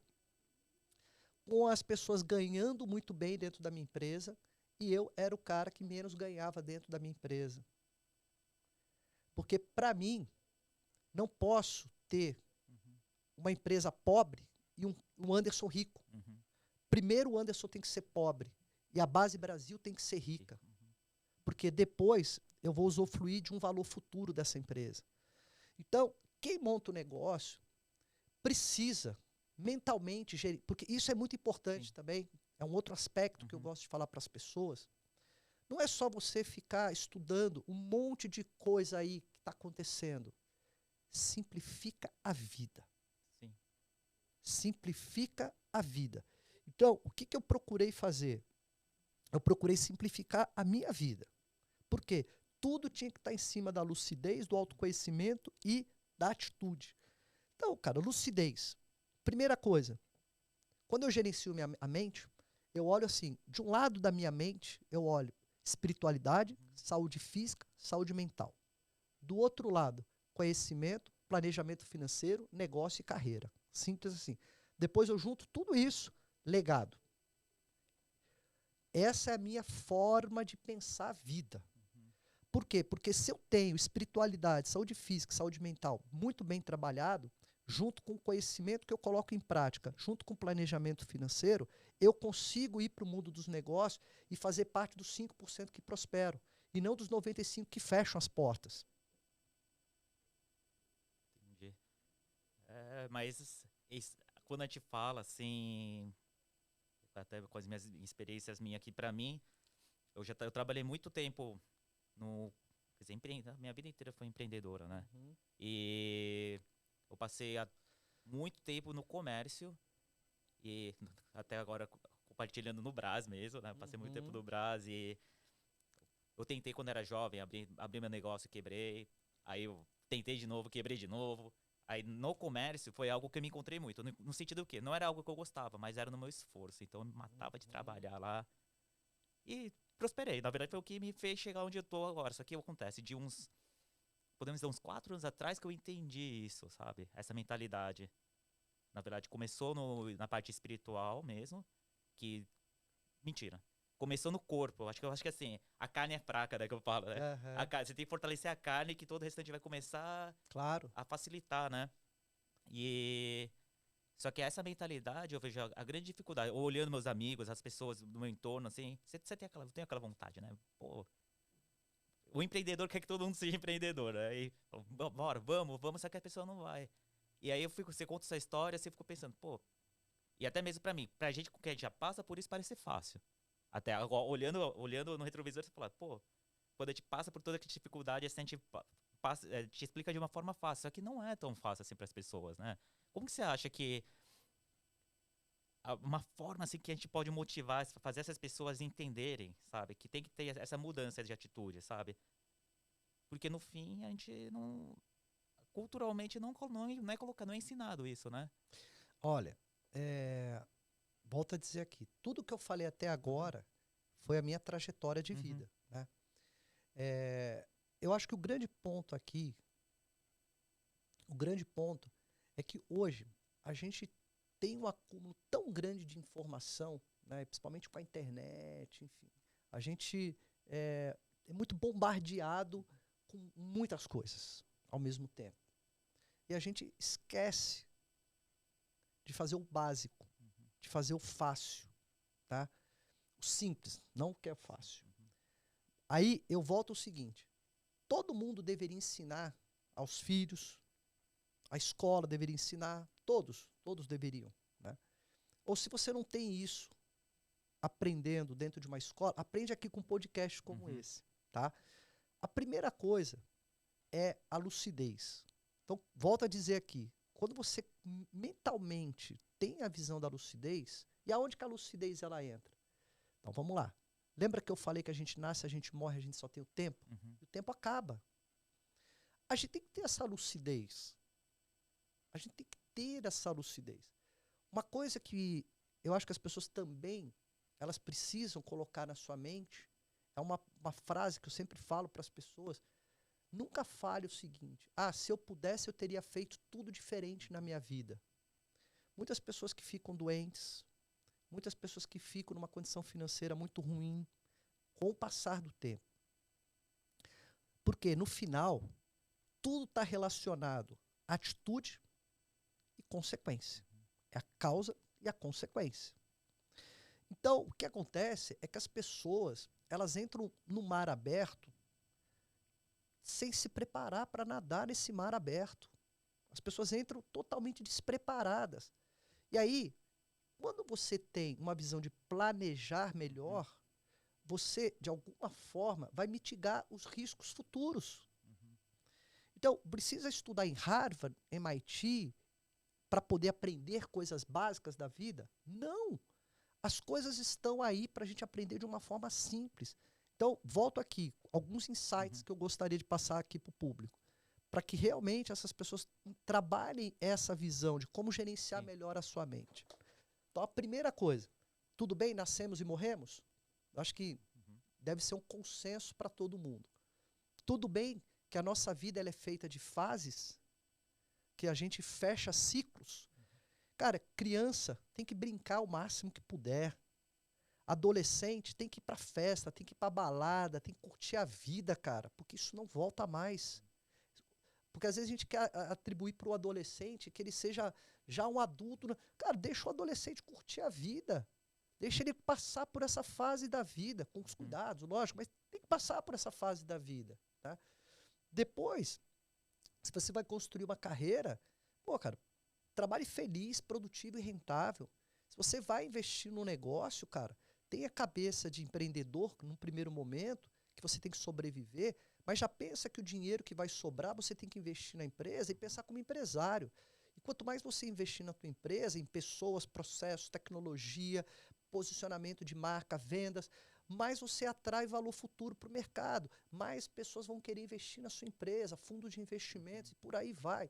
com as pessoas ganhando muito bem dentro da minha empresa, e eu era o cara que menos ganhava dentro da minha empresa. Porque, para mim, não posso ter uma empresa pobre e um Anderson rico. Primeiro o Anderson tem que ser pobre, e a base Brasil tem que ser rica. Porque depois eu vou usufruir de um valor futuro dessa empresa. Então, quem monta o negócio precisa mentalmente gerir, porque isso é muito importante também, é um outro aspecto que eu gosto de falar para as pessoas. Não é só você ficar estudando um monte de coisa aí que está acontecendo. Simplifica a vida. Sim. Simplifica a vida. Então, o que eu procurei fazer? Eu procurei simplificar a minha vida. Por quê? Tudo tinha que estar em cima da lucidez, do autoconhecimento e da atitude. Então, cara, lucidez. Primeira coisa, quando eu gerencio a mente, eu olho assim, de um lado da minha mente, eu olho espiritualidade, saúde física, saúde mental. Do outro lado, conhecimento, planejamento financeiro, negócio e carreira. Simples assim. Depois eu junto tudo isso, legado. Essa é a minha forma de pensar a vida. Por quê? Porque se eu tenho espiritualidade, saúde física, saúde mental muito bem trabalhado, junto com o conhecimento que eu coloco em prática, junto com o planejamento financeiro, eu consigo ir para o mundo dos negócios e fazer parte dos 5% que prosperam, e não dos 95% que fecham as portas. Entendi. Mas quando a gente fala assim, até com as minhas experiências minhas aqui, para mim, eu trabalhei muito tempo no... Quer dizer, minha vida inteira foi empreendedora, né? E eu passei muito tempo no comércio e até agora compartilhando no Brás mesmo, né? Passei muito tempo no Brás e eu tentei quando era jovem, abri meu negócio e quebrei. Aí eu tentei de novo, quebrei de novo. Aí no comércio foi algo que eu me encontrei muito. No sentido do quê? Não era algo que eu gostava, mas era no meu esforço. Então eu me matava de trabalhar lá. E prosperei. Na verdade foi o que me fez chegar onde eu tô agora. Só que acontece de podemos dizer, uns 4 anos atrás que eu entendi isso, sabe? Essa mentalidade. Na verdade, começou na parte espiritual mesmo, que... Mentira. Começou no corpo. Eu acho que assim, a carne é fraca, né, que eu falo, né? Você tem que fortalecer a carne que todo o restante vai começar a facilitar, né? E... Só que essa mentalidade, eu vejo a grande dificuldade. Olhando meus amigos, as pessoas do meu entorno, assim, você tem aquela vontade, né? Pô, o empreendedor quer que todo mundo seja empreendedor, né? E, bora, vamos, só que a pessoa não vai. E aí você conta essa história, você ficou pensando, pô... E até mesmo pra mim, pra gente que já passa por isso, parece ser fácil. Até agora, olhando no retrovisor, você fala, pô, quando a gente passa por toda aquela dificuldade, assim, a gente te explica de uma forma fácil. Só que não é tão fácil assim pras pessoas, né? Como que você acha que uma forma assim que a gente pode motivar, fazer essas pessoas entenderem, sabe? Que tem que ter essa mudança de atitude, sabe? Porque no fim a gente não... Culturalmente não é colocado, não é ensinado isso, né? Olha, volto a dizer aqui, tudo que eu falei até agora foi a minha trajetória de vida, né? Eu acho que o grande ponto aqui, é que hoje a gente tem um acúmulo tão grande de informação, né, principalmente com a internet, enfim. A gente é muito bombardeado com muitas coisas ao mesmo tempo. E a gente esquece de fazer o básico, de fazer o fácil, tá? O simples, não o que é fácil. Aí eu volto ao seguinte, todo mundo deveria ensinar aos filhos, a escola deveria ensinar, todos deveriam, né? Ou se você não tem isso aprendendo dentro de uma escola, aprende aqui com um podcast como esse, tá? A primeira coisa é a lucidez. Então, volto a dizer aqui, quando você mentalmente tem a visão da lucidez, e aonde que a lucidez ela entra? Então, vamos lá. Lembra que eu falei que a gente nasce, a gente morre, a gente só tem o tempo? E o tempo acaba. A gente tem que ter essa lucidez. A gente tem que ter essa lucidez. Uma coisa que eu acho que as pessoas também, elas precisam colocar na sua mente, é uma frase que eu sempre falo para as pessoas, nunca fale o seguinte, se eu pudesse eu teria feito tudo diferente na minha vida. Muitas pessoas que ficam doentes, muitas pessoas que ficam numa condição financeira muito ruim, com o passar do tempo. Porque no final, tudo está relacionado à atitude e consequência. É a causa e a consequência. Então, o que acontece é que as pessoas, elas entram no mar aberto sem se preparar para nadar nesse mar aberto. As pessoas entram totalmente despreparadas. E aí, quando você tem uma visão de planejar melhor, você, de alguma forma, vai mitigar os riscos futuros. Então, precisa estudar em Harvard, MIT, para poder aprender coisas básicas da vida? Não! As coisas estão aí para a gente aprender de uma forma simples. Então, volto aqui, alguns insights que eu gostaria de passar aqui para o público, para que realmente essas pessoas trabalhem essa visão de como gerenciar melhor a sua mente. Então, a primeira coisa, tudo bem, nascemos e morremos? Eu acho que deve ser um consenso para todo mundo. Tudo bem que a nossa vida ela é feita de fases, que a gente fecha ciclos. Cara, criança tem que brincar o máximo que puder. Adolescente tem que ir pra festa, tem que ir pra balada, tem que curtir a vida, cara, porque isso não volta mais. Porque às vezes a gente quer atribuir para o adolescente que ele seja já um adulto. Cara, deixa o adolescente curtir a vida. Deixa ele passar por essa fase da vida, com os cuidados, lógico, mas tem que passar por essa fase da vida, tá? Depois, se você vai construir uma carreira, cara, trabalhe feliz, produtivo e rentável. Se você vai investir no negócio, cara, tenha cabeça de empreendedor num primeiro momento, que você tem que sobreviver, mas já pensa que o dinheiro que vai sobrar, você tem que investir na empresa e pensar como empresário. E quanto mais você investir na tua empresa, em pessoas, processos, tecnologia, posicionamento de marca, vendas, mais você atrai valor futuro para o mercado, mais pessoas vão querer investir na sua empresa, fundos de investimentos e por aí vai.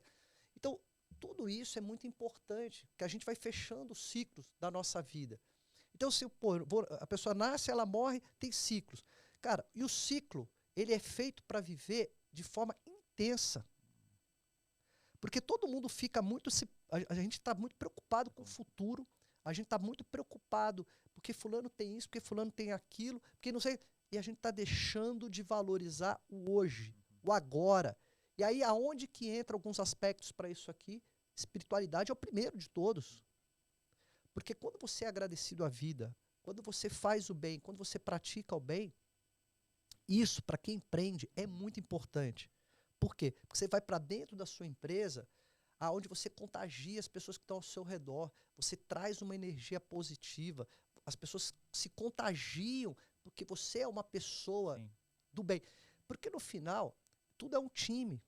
Então, tudo isso é muito importante, que a gente vai fechando os ciclos da nossa vida. Então, se a pessoa nasce, ela morre, tem ciclos. Cara, e o ciclo, ele é feito para viver de forma intensa. Porque todo mundo fica muito... A gente está muito preocupado com o futuro, a gente está muito preocupado porque fulano tem isso, porque fulano tem aquilo, porque não sei... E a gente está deixando de valorizar o hoje, o agora. E aí, aonde que entra alguns aspectos para isso aqui? Espiritualidade é o primeiro de todos. Porque quando você é agradecido à vida, quando você faz o bem, quando você pratica o bem, isso, para quem empreende, é muito importante. Por quê? Porque você vai para dentro da sua empresa, aonde você contagia as pessoas que estão ao seu redor, você traz uma energia positiva, as pessoas se contagiam porque você é uma pessoa do bem. Porque no final, tudo é um time.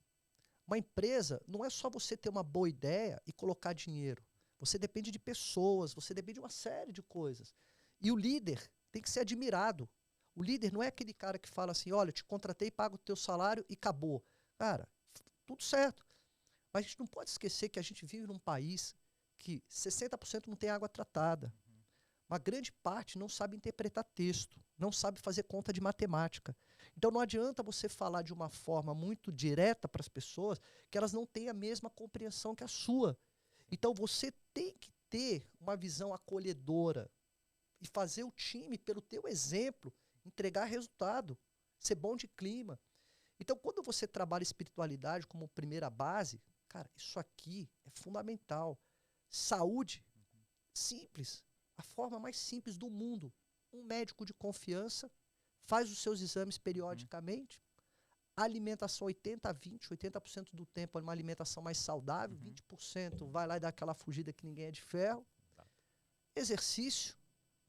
Uma empresa não é só você ter uma boa ideia e colocar dinheiro. Você depende de pessoas, você depende de uma série de coisas. E o líder tem que ser admirado. O líder não é aquele cara que fala assim, olha, eu te contratei, pago o teu salário e acabou. Cara, tudo certo. Mas a gente não pode esquecer que a gente vive num país que 60% não tem água tratada. Uma grande parte não sabe interpretar texto, não sabe fazer conta de matemática. Então não adianta você falar de uma forma muito direta para as pessoas que elas não têm a mesma compreensão que a sua. Então você tem que ter uma visão acolhedora e fazer o time, pelo teu exemplo, entregar resultado, ser bom de clima. Então quando você trabalha espiritualidade como primeira base, cara, isso aqui é fundamental. Saúde, simples. A forma mais simples do mundo. um médico de confiança, faz os seus exames periodicamente, alimentação 80-20, 80% do tempo é uma alimentação mais saudável, 20% vai lá e dá aquela fugida que ninguém é de ferro. Exato. Exercício,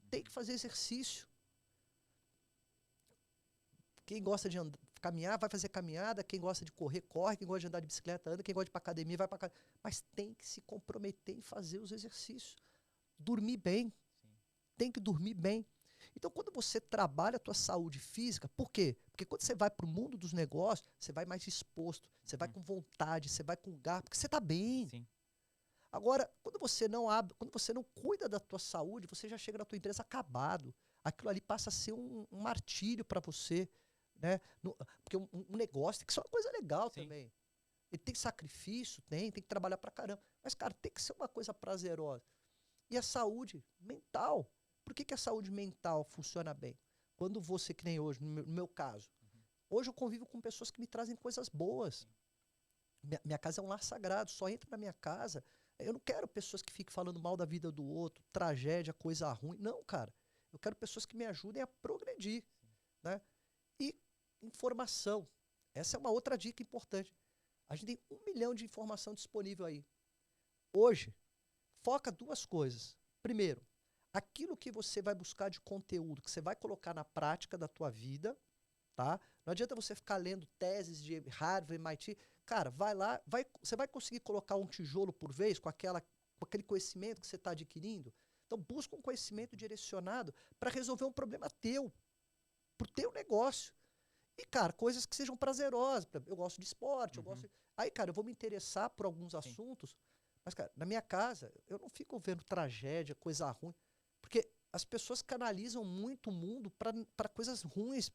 tem que fazer exercício. Quem gosta de caminhar, vai fazer caminhada. Quem gosta de correr, corre. Quem gosta de andar de bicicleta, anda. Quem gosta de ir para academia, vai para academia. Mas tem que se comprometer em fazer os exercícios. Dormir bem. Sim. Tem que dormir bem. Então, quando você trabalha a tua saúde física, por quê? Porque quando você vai para o mundo dos negócios, você vai mais disposto, você vai com vontade, você vai com garra, porque você está bem. Sim. Agora, quando você não abre, quando você não cuida da tua saúde, você já chega na tua empresa acabado. Aquilo ali passa a ser um martírio para você. Né? Porque um negócio tem que ser uma coisa legal também. Ele tem sacrifício, tem que trabalhar pra caramba. Mas, cara, tem que ser uma coisa prazerosa. E a saúde mental. Por que a saúde mental funciona bem? Quando você, que nem hoje, no meu caso, hoje eu convivo com pessoas que me trazem coisas boas. Minha casa é um lar sagrado, só entra na minha casa. Eu não quero pessoas que fiquem falando mal da vida do outro, tragédia, coisa ruim. Não, cara. Eu quero pessoas que me ajudem a progredir. Né? E informação. Essa é uma outra dica importante. A gente tem 1 milhão de informação disponível aí. Hoje, foca 2 coisas. Primeiro, aquilo que você vai buscar de conteúdo, que você vai colocar na prática da tua vida, tá? Não adianta você ficar lendo teses de Harvard, MIT. Cara, vai lá, você vai conseguir colocar um tijolo por vez com aquele conhecimento que você está adquirindo? Então, busca um conhecimento direcionado para resolver um problema teu, pro teu negócio. E, cara, coisas que sejam prazerosas. Eu gosto de esporte, eu gosto... Aí, cara, eu vou me interessar por alguns assuntos, mas, cara, na minha casa, eu não fico vendo tragédia, coisa ruim, porque as pessoas canalizam muito o mundo para coisas ruins.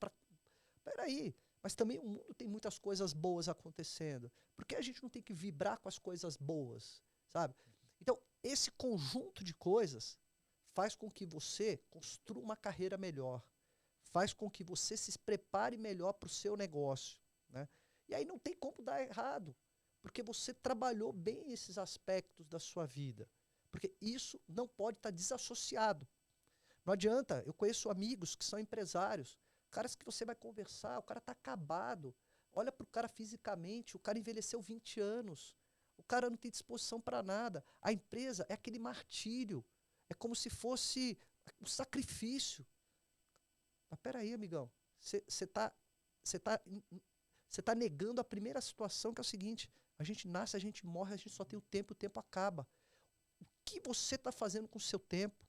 Peraí, mas também o mundo tem muitas coisas boas acontecendo. Por que a gente não tem que vibrar com as coisas boas, sabe? Então, esse conjunto de coisas faz com que você construa uma carreira melhor. Faz com que você se prepare melhor para o seu negócio. Né? E aí não tem como dar errado, porque você trabalhou bem esses aspectos da sua vida. Porque isso não pode estar desassociado. Não adianta, eu conheço amigos que são empresários, caras que você vai conversar, o cara está acabado. Olha para o cara fisicamente, o cara envelheceu 20 anos, o cara não tem disposição para nada. A empresa é aquele martírio, é como se fosse um sacrifício. Mas peraí, amigão, você tá negando a primeira situação, que é o seguinte: a gente nasce, a gente morre, a gente só tem o tempo acaba. O que você está fazendo com o seu tempo?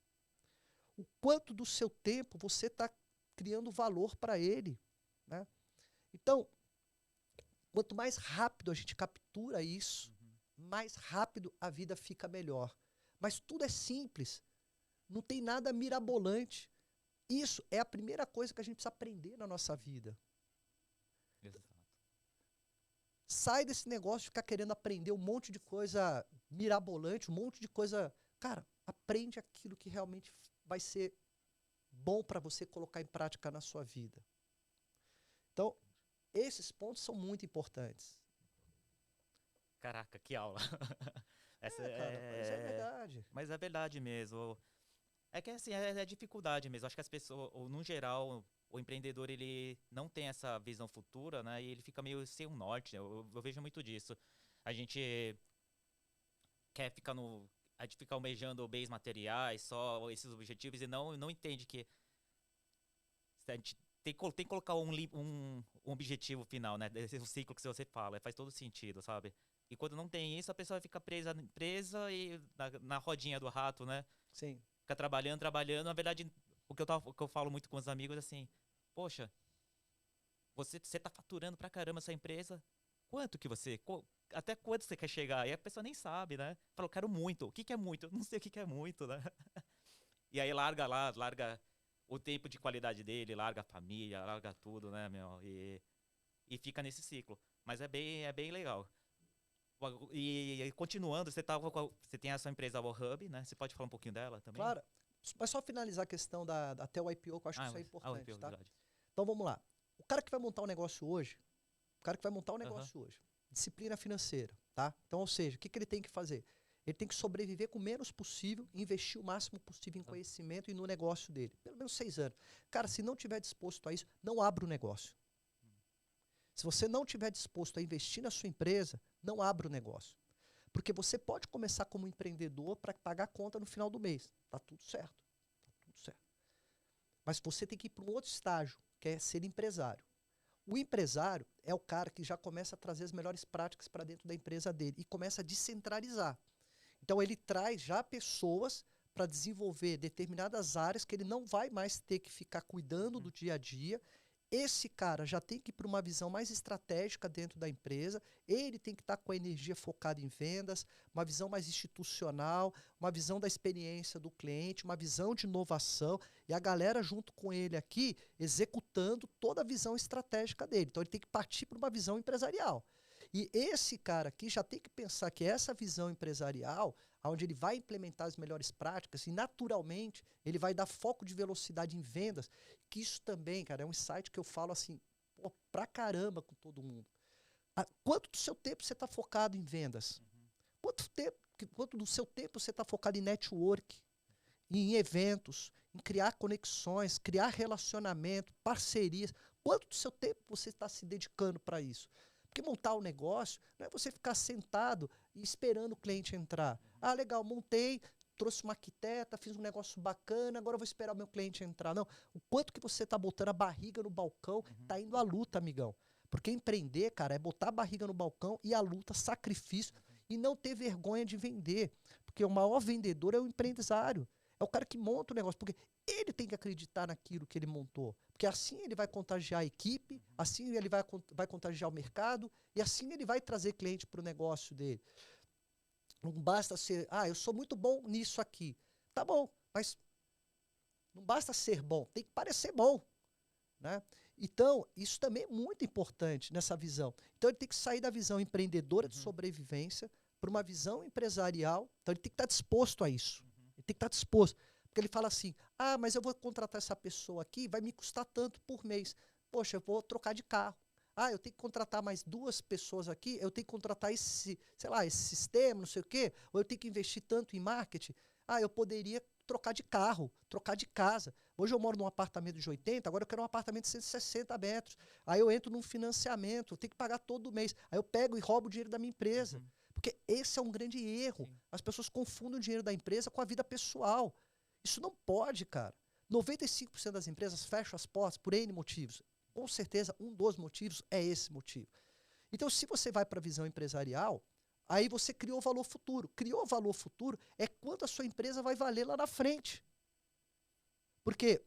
O quanto do seu tempo você está criando valor para ele? Né? Então, quanto mais rápido a gente captura isso, mais rápido a vida fica melhor. Mas tudo é simples, não tem nada mirabolante. Isso é a primeira coisa que a gente precisa aprender na nossa vida. Exato. Sai desse negócio de ficar querendo aprender um monte de coisa mirabolante, um monte de coisa... Cara, aprende aquilo que realmente vai ser bom para você colocar em prática na sua vida. Então, esses pontos são muito importantes. Caraca, que aula. Essa cara, mas é verdade. Mas é verdade mesmo. É que assim, é dificuldade mesmo. Acho que as pessoas, ou, no geral, o empreendedor, ele não tem essa visão futura, né? E ele fica meio sem um norte. Eu vejo muito disso. A gente quer ficar no... A gente fica almejando bens materiais, só esses objetivos, e não entende que a gente tem que colocar um objetivo final, né? Esse ciclo que você fala, faz todo sentido, sabe? E quando não tem isso, a pessoa fica presa e na rodinha do rato, né? Sim. Fica trabalhando. Na verdade, o que eu falo muito com os amigos é assim: poxa, você tá faturando pra caramba essa empresa, até quanto você quer chegar? E a pessoa nem sabe, né? Fala, eu quero muito. O que é muito? Eu não sei o que é muito, né? E aí larga o tempo de qualidade dele, larga a família, larga tudo, né, meu? E fica nesse ciclo. Mas é bem legal. E continuando, você tem a sua empresa, a Hub, né? Você pode falar um pouquinho dela também? Claro. Mas só finalizar a questão até o IPO, que eu acho que isso é importante, IPO, tá? verdade. Então vamos lá. O cara que vai montar um negócio hoje, disciplina financeira, tá? Então, ou seja, o que ele tem que fazer? Ele tem que sobreviver com o menos possível, investir o máximo possível em conhecimento e no negócio dele. Pelo menos 6 anos. Cara, se não tiver disposto a isso, não abra o negócio. Se você não tiver disposto a investir na sua empresa, não abra o negócio. Porque você pode começar como empreendedor para pagar a conta no final do mês. Tá tudo certo. Tá tudo certo. Mas você tem que ir para um outro estágio, que é ser empresário. O empresário é o cara que já começa a trazer as melhores práticas para dentro da empresa dele e começa a descentralizar. Então ele traz já pessoas para desenvolver determinadas áreas que ele não vai mais ter que ficar cuidando do dia a dia. Esse cara já tem que ir para uma visão mais estratégica dentro da empresa, ele tem que estar com a energia focada em vendas, uma visão mais institucional, uma visão da experiência do cliente, uma visão de inovação, e a galera junto com ele aqui executando toda a visão estratégica dele. Então ele tem que partir para uma visão empresarial. E esse cara aqui já tem que pensar que essa visão empresarial, onde ele vai implementar as melhores práticas e naturalmente ele vai dar foco de velocidade em vendas, que isso também, cara, é um insight que eu falo assim, pô, pra caramba com todo mundo. Quanto do seu tempo você está focado em vendas? Quanto do seu tempo você está focado em network, em eventos, em criar conexões, criar relacionamento, parcerias? Quanto do seu tempo você está se dedicando para isso? Porque montar um negócio não é você ficar sentado e esperando o cliente entrar. Ah, legal, montei, trouxe uma arquiteta, fiz um negócio bacana, agora eu vou esperar o meu cliente entrar. Não, o quanto que você está botando a barriga no balcão, tá indo à luta, amigão. Porque empreender, cara, é botar a barriga no balcão e a luta, sacrifício, e não ter vergonha de vender. Porque o maior vendedor é o empresário. É o cara que monta o negócio, porque ele tem que acreditar naquilo que ele montou. Porque assim ele vai contagiar a equipe, assim ele vai contagiar o mercado, e assim ele vai trazer cliente para o negócio dele. Não basta ser, eu sou muito bom nisso aqui. Tá bom, mas não basta ser bom, tem que parecer bom, né? Então, isso também é muito importante nessa visão. Então, ele tem que sair da visão empreendedora de sobrevivência para uma visão empresarial. Então, ele tem que estar disposto a isso. Ele tem que estar disposto. Porque ele fala assim, mas eu vou contratar essa pessoa aqui, vai me custar tanto por mês. Poxa, eu vou trocar de carro. Eu tenho que contratar mais 2 pessoas aqui, eu tenho que contratar esse sistema, não sei o quê, ou eu tenho que investir tanto em marketing. Eu poderia trocar de carro, trocar de casa. Hoje eu moro num apartamento de 80, agora eu quero um apartamento de 160 metros. Aí eu entro num financiamento, eu tenho que pagar todo mês. Aí eu pego e roubo o dinheiro da minha empresa. Porque esse é um grande erro. Sim. As pessoas confundem o dinheiro da empresa com a vida pessoal. Isso não pode, cara. 95% das empresas fecham as portas por N motivos. Com certeza, um dos motivos é esse motivo. Então, se você vai para a visão empresarial, aí você criou valor futuro. Criou valor futuro é quanto a sua empresa vai valer lá na frente. Porque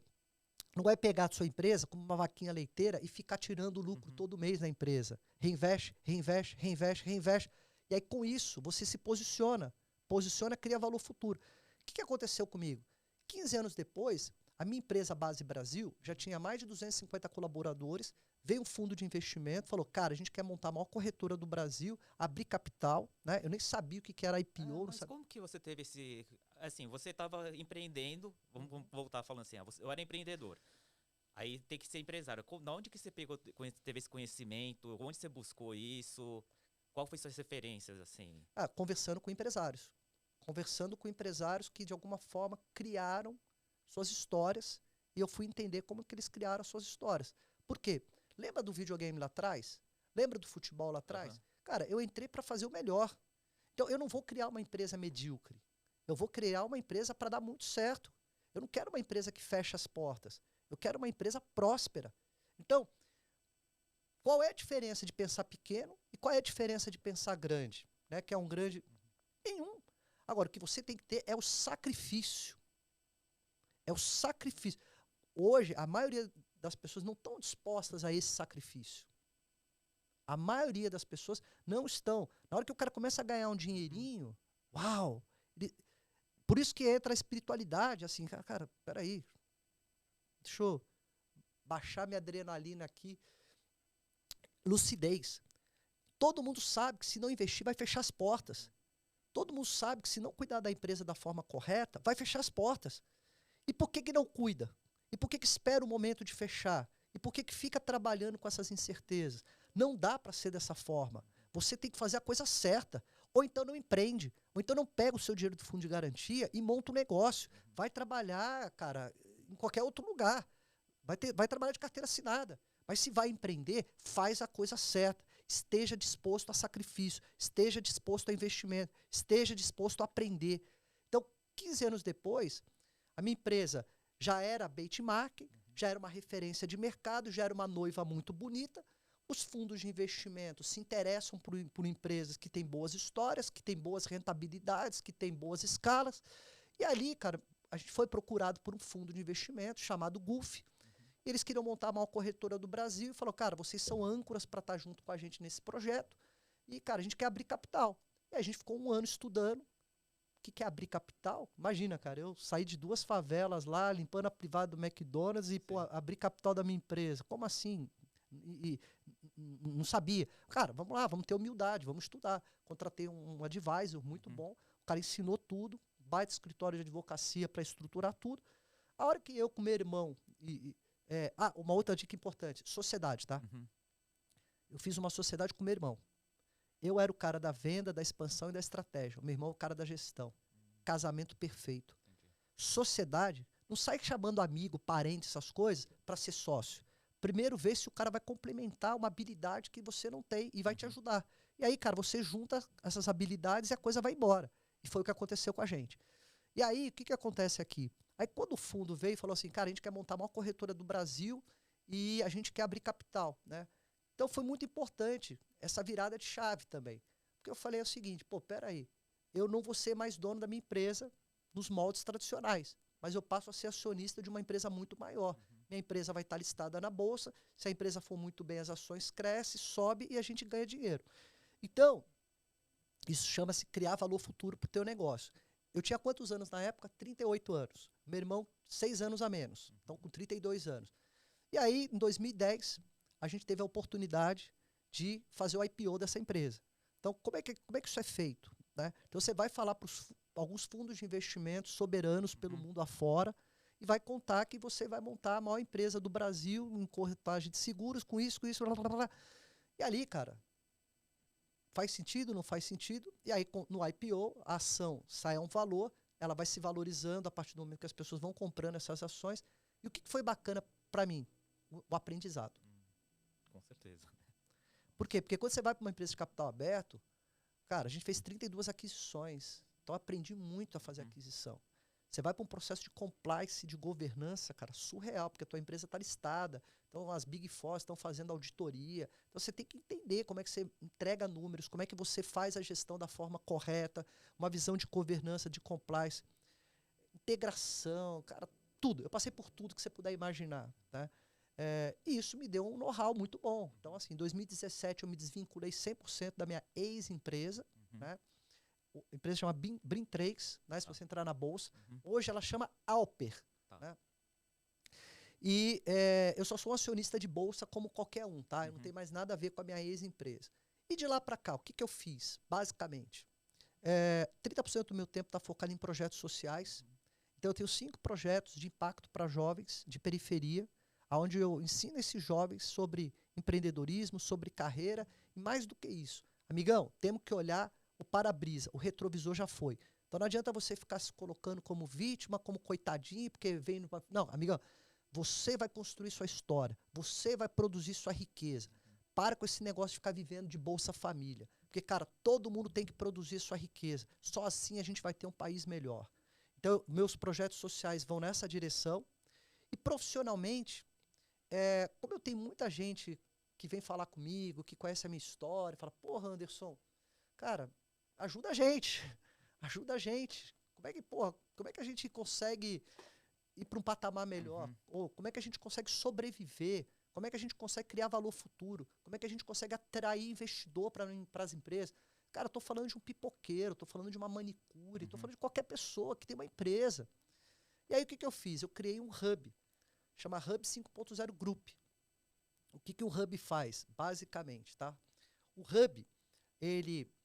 não vai pegar a sua empresa como uma vaquinha leiteira e ficar tirando lucro todo mês na empresa. Reinveste, reinveste, reinveste, reinveste. E aí, com isso, você se posiciona. Posiciona, cria valor futuro. O que aconteceu comigo? 15 anos depois, a minha empresa Base Brasil já tinha mais de 250 colaboradores, veio um fundo de investimento, falou, cara, a gente quer montar a maior corretora do Brasil, abrir capital, né? Eu nem sabia o que era IPO. Mas como que você teve esse... Assim, você estava empreendendo, vamos voltar falando assim, eu era empreendedor, aí tem que ser empresário. De onde que você teve esse conhecimento? Onde você buscou isso? Qual foi suas referências, assim? Conversando com empresários. Conversando com empresários que, de alguma forma, criaram suas histórias, e eu fui entender como que eles criaram as suas histórias. Por quê? Lembra do videogame lá atrás? Lembra do futebol lá atrás? Cara, eu entrei para fazer o melhor. Então, eu não vou criar uma empresa medíocre. Eu vou criar uma empresa para dar muito certo. Eu não quero uma empresa que fecha as portas. Eu quero uma empresa próspera. Então, qual é a diferença de pensar pequeno e qual é a diferença de pensar grande? Né? Que é um grande... Nenhum. Agora, o que você tem que ter é o sacrifício. É o sacrifício. Hoje, a maioria das pessoas não estão dispostas a esse sacrifício. A maioria das pessoas não estão. Na hora que o cara começa a ganhar um dinheirinho, uau! Por isso que entra a espiritualidade, assim, cara, peraí, deixa eu baixar minha adrenalina aqui. Lucidez. Todo mundo sabe que se não investir vai fechar as portas. Todo mundo sabe que se não cuidar da empresa da forma correta, vai fechar as portas. E por que não cuida? E por que espera o momento de fechar? E por que fica trabalhando com essas incertezas? Não dá para ser dessa forma. Você tem que fazer a coisa certa. Ou então não empreende. Ou então não pega o seu dinheiro do fundo de garantia e monta um negócio. Vai trabalhar, cara, em qualquer outro lugar. Vai trabalhar de carteira assinada. Mas se vai empreender, faz a coisa certa. Esteja disposto a sacrifício. Esteja disposto a investimento. Esteja disposto a aprender. Então, 15 anos depois, a minha empresa já era benchmark, já era uma referência de mercado, já era uma noiva muito bonita. Os fundos de investimento se interessam por empresas que têm boas histórias, que têm boas rentabilidades, que têm boas escalas. E ali, cara, a gente foi procurado por um fundo de investimento chamado GUF. Eles queriam montar a maior corretora do Brasil e falou, cara, vocês são âncoras para estar junto com a gente nesse projeto. E, cara, a gente quer abrir capital. E a gente ficou um ano estudando. O que é abrir capital? Imagina, cara, eu saí de 2 favelas lá, limpando a privada do McDonald's e, pô, abrir capital da minha empresa. Como assim? E não sabia. Cara, vamos lá, vamos ter humildade, vamos estudar. Contratei um advisor muito bom, o cara ensinou tudo, baita escritório de advocacia para estruturar tudo. A hora que eu com meu irmão... uma outra dica importante, sociedade, tá? Eu fiz uma sociedade com meu irmão. Eu era o cara da venda, da expansão e da estratégia. O meu irmão é o cara da gestão. Casamento perfeito. Sociedade, não sai chamando amigo, parente, essas coisas, para ser sócio. Primeiro vê se o cara vai complementar uma habilidade que você não tem e vai te ajudar. E aí, cara, você junta essas habilidades e a coisa vai embora. E foi o que aconteceu com a gente. E aí, o que acontece aqui? Aí quando o fundo veio e falou assim, cara, a gente quer montar a maior corretora do Brasil e a gente quer abrir capital, né? Então foi muito importante essa virada de chave também. Porque eu falei o seguinte, pô, peraí, eu não vou ser mais dono da minha empresa nos moldes tradicionais, mas eu passo a ser acionista de uma empresa muito maior. Minha empresa vai estar listada na bolsa, se a empresa for muito bem, as ações crescem, sobe e a gente ganha dinheiro. Então, isso chama-se criar valor futuro para o teu negócio. Eu tinha quantos anos na época? 38 anos. Meu irmão, 6 anos a menos. Então, com 32 anos. E aí, em 2010, a gente teve a oportunidade de fazer o IPO dessa empresa. Então, como é que isso é feito? Né? Então, você vai falar para alguns fundos de investimento soberanos pelo mundo afora e vai contar que você vai montar a maior empresa do Brasil em corretagem de seguros, com isso, blá, blá, blá. E ali, cara, faz sentido, não faz sentido? E aí, no IPO, a ação sai a um valor, ela vai se valorizando a partir do momento que as pessoas vão comprando essas ações. E o que foi bacana para mim? O aprendizado. Com certeza. Por quê? Porque quando você vai para uma empresa de capital aberto, cara, a gente fez 32 aquisições. Então, eu aprendi muito a fazer aquisição. Você vai para um processo de compliance, de governança, cara, surreal, porque a tua empresa está listada. Então, as Big Four estão fazendo auditoria. Então, você tem que entender como é que você entrega números, como é que você faz a gestão da forma correta, uma visão de governança, de compliance, integração, cara, tudo. Eu passei por tudo que você puder imaginar, né? E isso me deu um know-how muito bom. Então, assim, em 2017 eu me desvinculei 100% da minha ex-empresa, né? A empresa chama Brintrix, né? Se você entrar na bolsa. Hoje ela chama Alper. Né? E eu só sou um acionista de bolsa como qualquer um, tá? Eu não tenho mais nada a ver com a minha ex-empresa. E de lá para cá, o que eu fiz? Basicamente, 30% do meu tempo está focado em projetos sociais. Então eu tenho 5 projetos de impacto para jovens de periferia, onde eu ensino esses jovens sobre empreendedorismo, sobre carreira, e mais do que isso. Amigão, temos que olhar o para-brisa, o retrovisor já foi. Então não adianta você ficar se colocando como vítima, como coitadinho, porque vem no... Não, amigão, você vai construir sua história, você vai produzir sua riqueza. Para com esse negócio de ficar vivendo de Bolsa Família. Porque, cara, todo mundo tem que produzir sua riqueza. Só assim a gente vai ter um país melhor. Então, meus projetos sociais vão nessa direção. E profissionalmente, como eu tenho muita gente que vem falar comigo, que conhece a minha história, fala, porra, Anderson, cara, ajuda a gente. Ajuda a gente. Como é que a gente consegue ir para um patamar melhor? Ou como é que a gente consegue sobreviver? Como é que a gente consegue criar valor futuro? Como é que a gente consegue atrair investidor para as empresas? Cara, eu estou falando de um pipoqueiro, estou falando de uma manicure, estou falando de qualquer pessoa que tem uma empresa. E aí o que eu fiz? Eu criei um hub, chama Hub 5.0 Group. O que o hub faz? Basicamente, tá? O hub,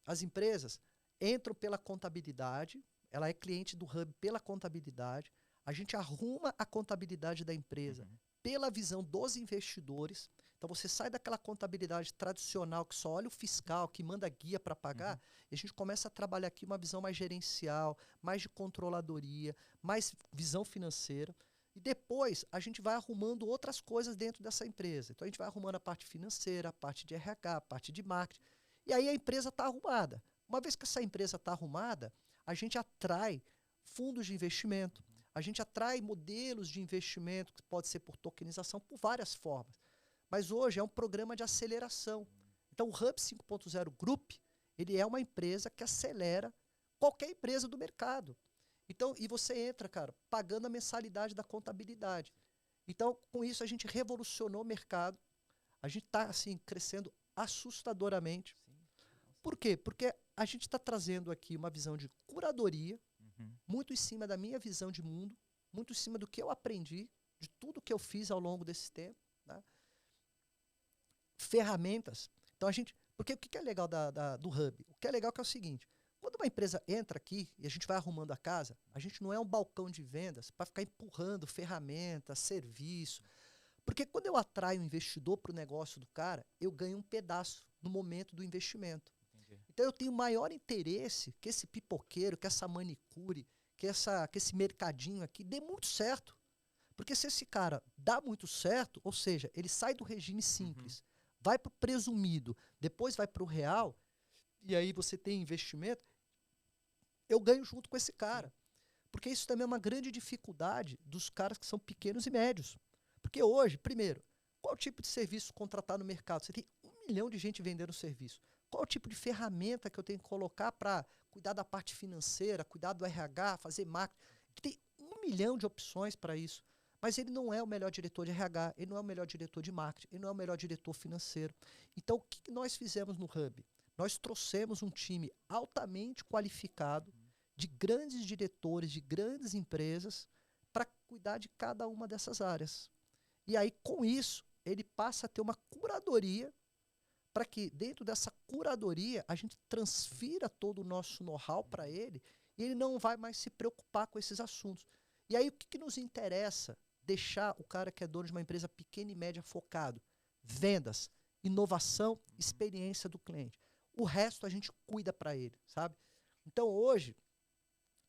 as empresas entram pela contabilidade, ela é cliente do hub pela contabilidade, a gente arruma a contabilidade da empresa pela visão dos investidores. Então você sai daquela contabilidade tradicional que só olha o fiscal, que manda guia para pagar, e a gente começa a trabalhar aqui uma visão mais gerencial, mais de controladoria, mais visão financeira. E depois a gente vai arrumando outras coisas dentro dessa empresa. Então a gente vai arrumando a parte financeira, a parte de RH, a parte de marketing. E aí a empresa está arrumada. Uma vez que essa empresa está arrumada, a gente atrai fundos de investimento, a gente atrai modelos de investimento, que pode ser por tokenização, por várias formas. Mas hoje é um programa de aceleração. Então o Hub 5.0 Group, ele é uma empresa que acelera qualquer empresa do mercado. Então, e você entra, cara, pagando a mensalidade da contabilidade. Então, com isso, a gente revolucionou o mercado. A gente está, assim, crescendo assustadoramente. Por quê? Porque a gente está trazendo aqui uma visão de curadoria, muito em cima da minha visão de mundo, muito em cima do que eu aprendi, de tudo que eu fiz ao longo desse tempo. Né? Ferramentas. Então, a gente... Porque o que é legal do Hub? O que é legal é o seguinte... Quando uma empresa entra aqui e a gente vai arrumando a casa, a gente não é um balcão de vendas para ficar empurrando ferramenta, serviço. Porque quando eu atraio um investidor para o negócio do cara, eu ganho um pedaço no momento do investimento. Entendi. Então eu tenho maior interesse que esse pipoqueiro, que essa manicure, que esse mercadinho aqui dê muito certo. Porque se esse cara dá muito certo, ou seja, ele sai do regime simples, vai para o presumido, depois vai para o real, e aí você tem investimento, eu ganho junto com esse cara. Porque isso também é uma grande dificuldade dos caras que são pequenos e médios. Porque hoje, primeiro, qual tipo de serviço contratar no mercado? Você tem 1 milhão de gente vendendo serviço. Qual o tipo de ferramenta que eu tenho que colocar para cuidar da parte financeira, cuidar do RH, fazer marketing? Tem 1 milhão de opções para isso. Mas ele não é o melhor diretor de RH, ele não é o melhor diretor de marketing, ele não é o melhor diretor financeiro. Então, o que nós fizemos no Hub? Nós trouxemos um time altamente qualificado, de grandes diretores, de grandes empresas, para cuidar de cada uma dessas áreas. E aí, com isso, ele passa a ter uma curadoria, para que dentro dessa curadoria a gente transfira todo o nosso know-how para ele, e ele não vai mais se preocupar com esses assuntos. E aí, o que nos interessa? Deixar o cara que é dono de uma empresa pequena e média focado. Vendas, inovação, experiência do cliente. O resto a gente cuida para ele, sabe? Então hoje,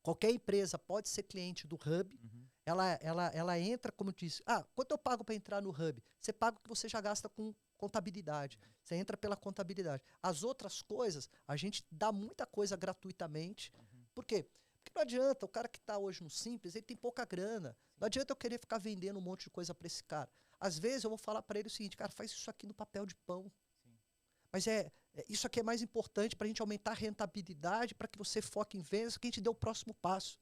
qualquer empresa pode ser cliente do Hub, ela entra, como eu disse, quanto eu pago para entrar no Hub? Você paga o que você já gasta com contabilidade, você entra pela contabilidade. As outras coisas, a gente dá muita coisa gratuitamente. Por quê? Porque não adianta, o cara que está hoje no Simples, ele tem pouca grana. Não adianta eu querer ficar vendendo um monte de coisa para esse cara. Às vezes eu vou falar para ele o seguinte, cara, faz isso aqui no papel de pão. Mas isso aqui é mais importante para a gente aumentar a rentabilidade, para que você foque em vendas, que a gente dê o próximo passo.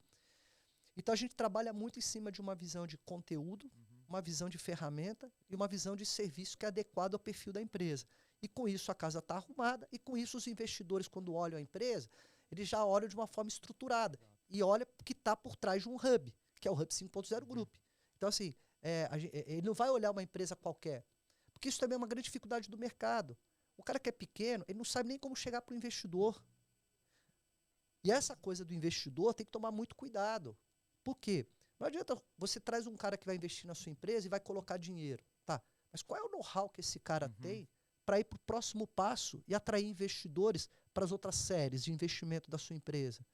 Então a gente trabalha muito em cima de uma visão de conteúdo, uma visão de ferramenta e uma visão de serviço que é adequado ao perfil da empresa. E com isso a casa está arrumada, e com isso os investidores, quando olham a empresa, eles já olham de uma forma estruturada. E olham o que está por trás de um Hub, que é o Hub 5.0 Group. Então assim, ele não vai olhar uma empresa qualquer. Porque isso também é uma grande dificuldade do mercado. O cara que é pequeno, ele não sabe nem como chegar para o investidor. E essa coisa do investidor tem que tomar muito cuidado. Por quê? Não adianta você traz um cara que vai investir na sua empresa e vai colocar dinheiro. Tá, mas qual é o know-how que esse cara tem para ir para o próximo passo e atrair investidores para as outras séries de investimento da sua empresa?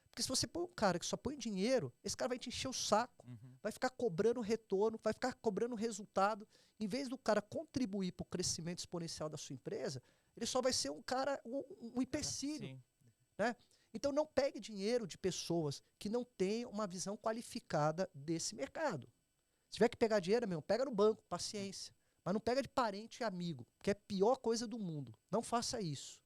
Porque se você põe um cara que só põe dinheiro, esse cara vai te encher o saco, vai ficar cobrando retorno, vai ficar cobrando resultado. Em vez do cara contribuir para o crescimento exponencial da sua empresa, ele só vai ser um cara, um empecilho. Né? Então não pegue dinheiro de pessoas que não têm uma visão qualificada desse mercado. Se tiver que pegar dinheiro, meu, pega no banco, paciência. Mas não pega de parente e amigo, que é a pior coisa do mundo. Não faça isso.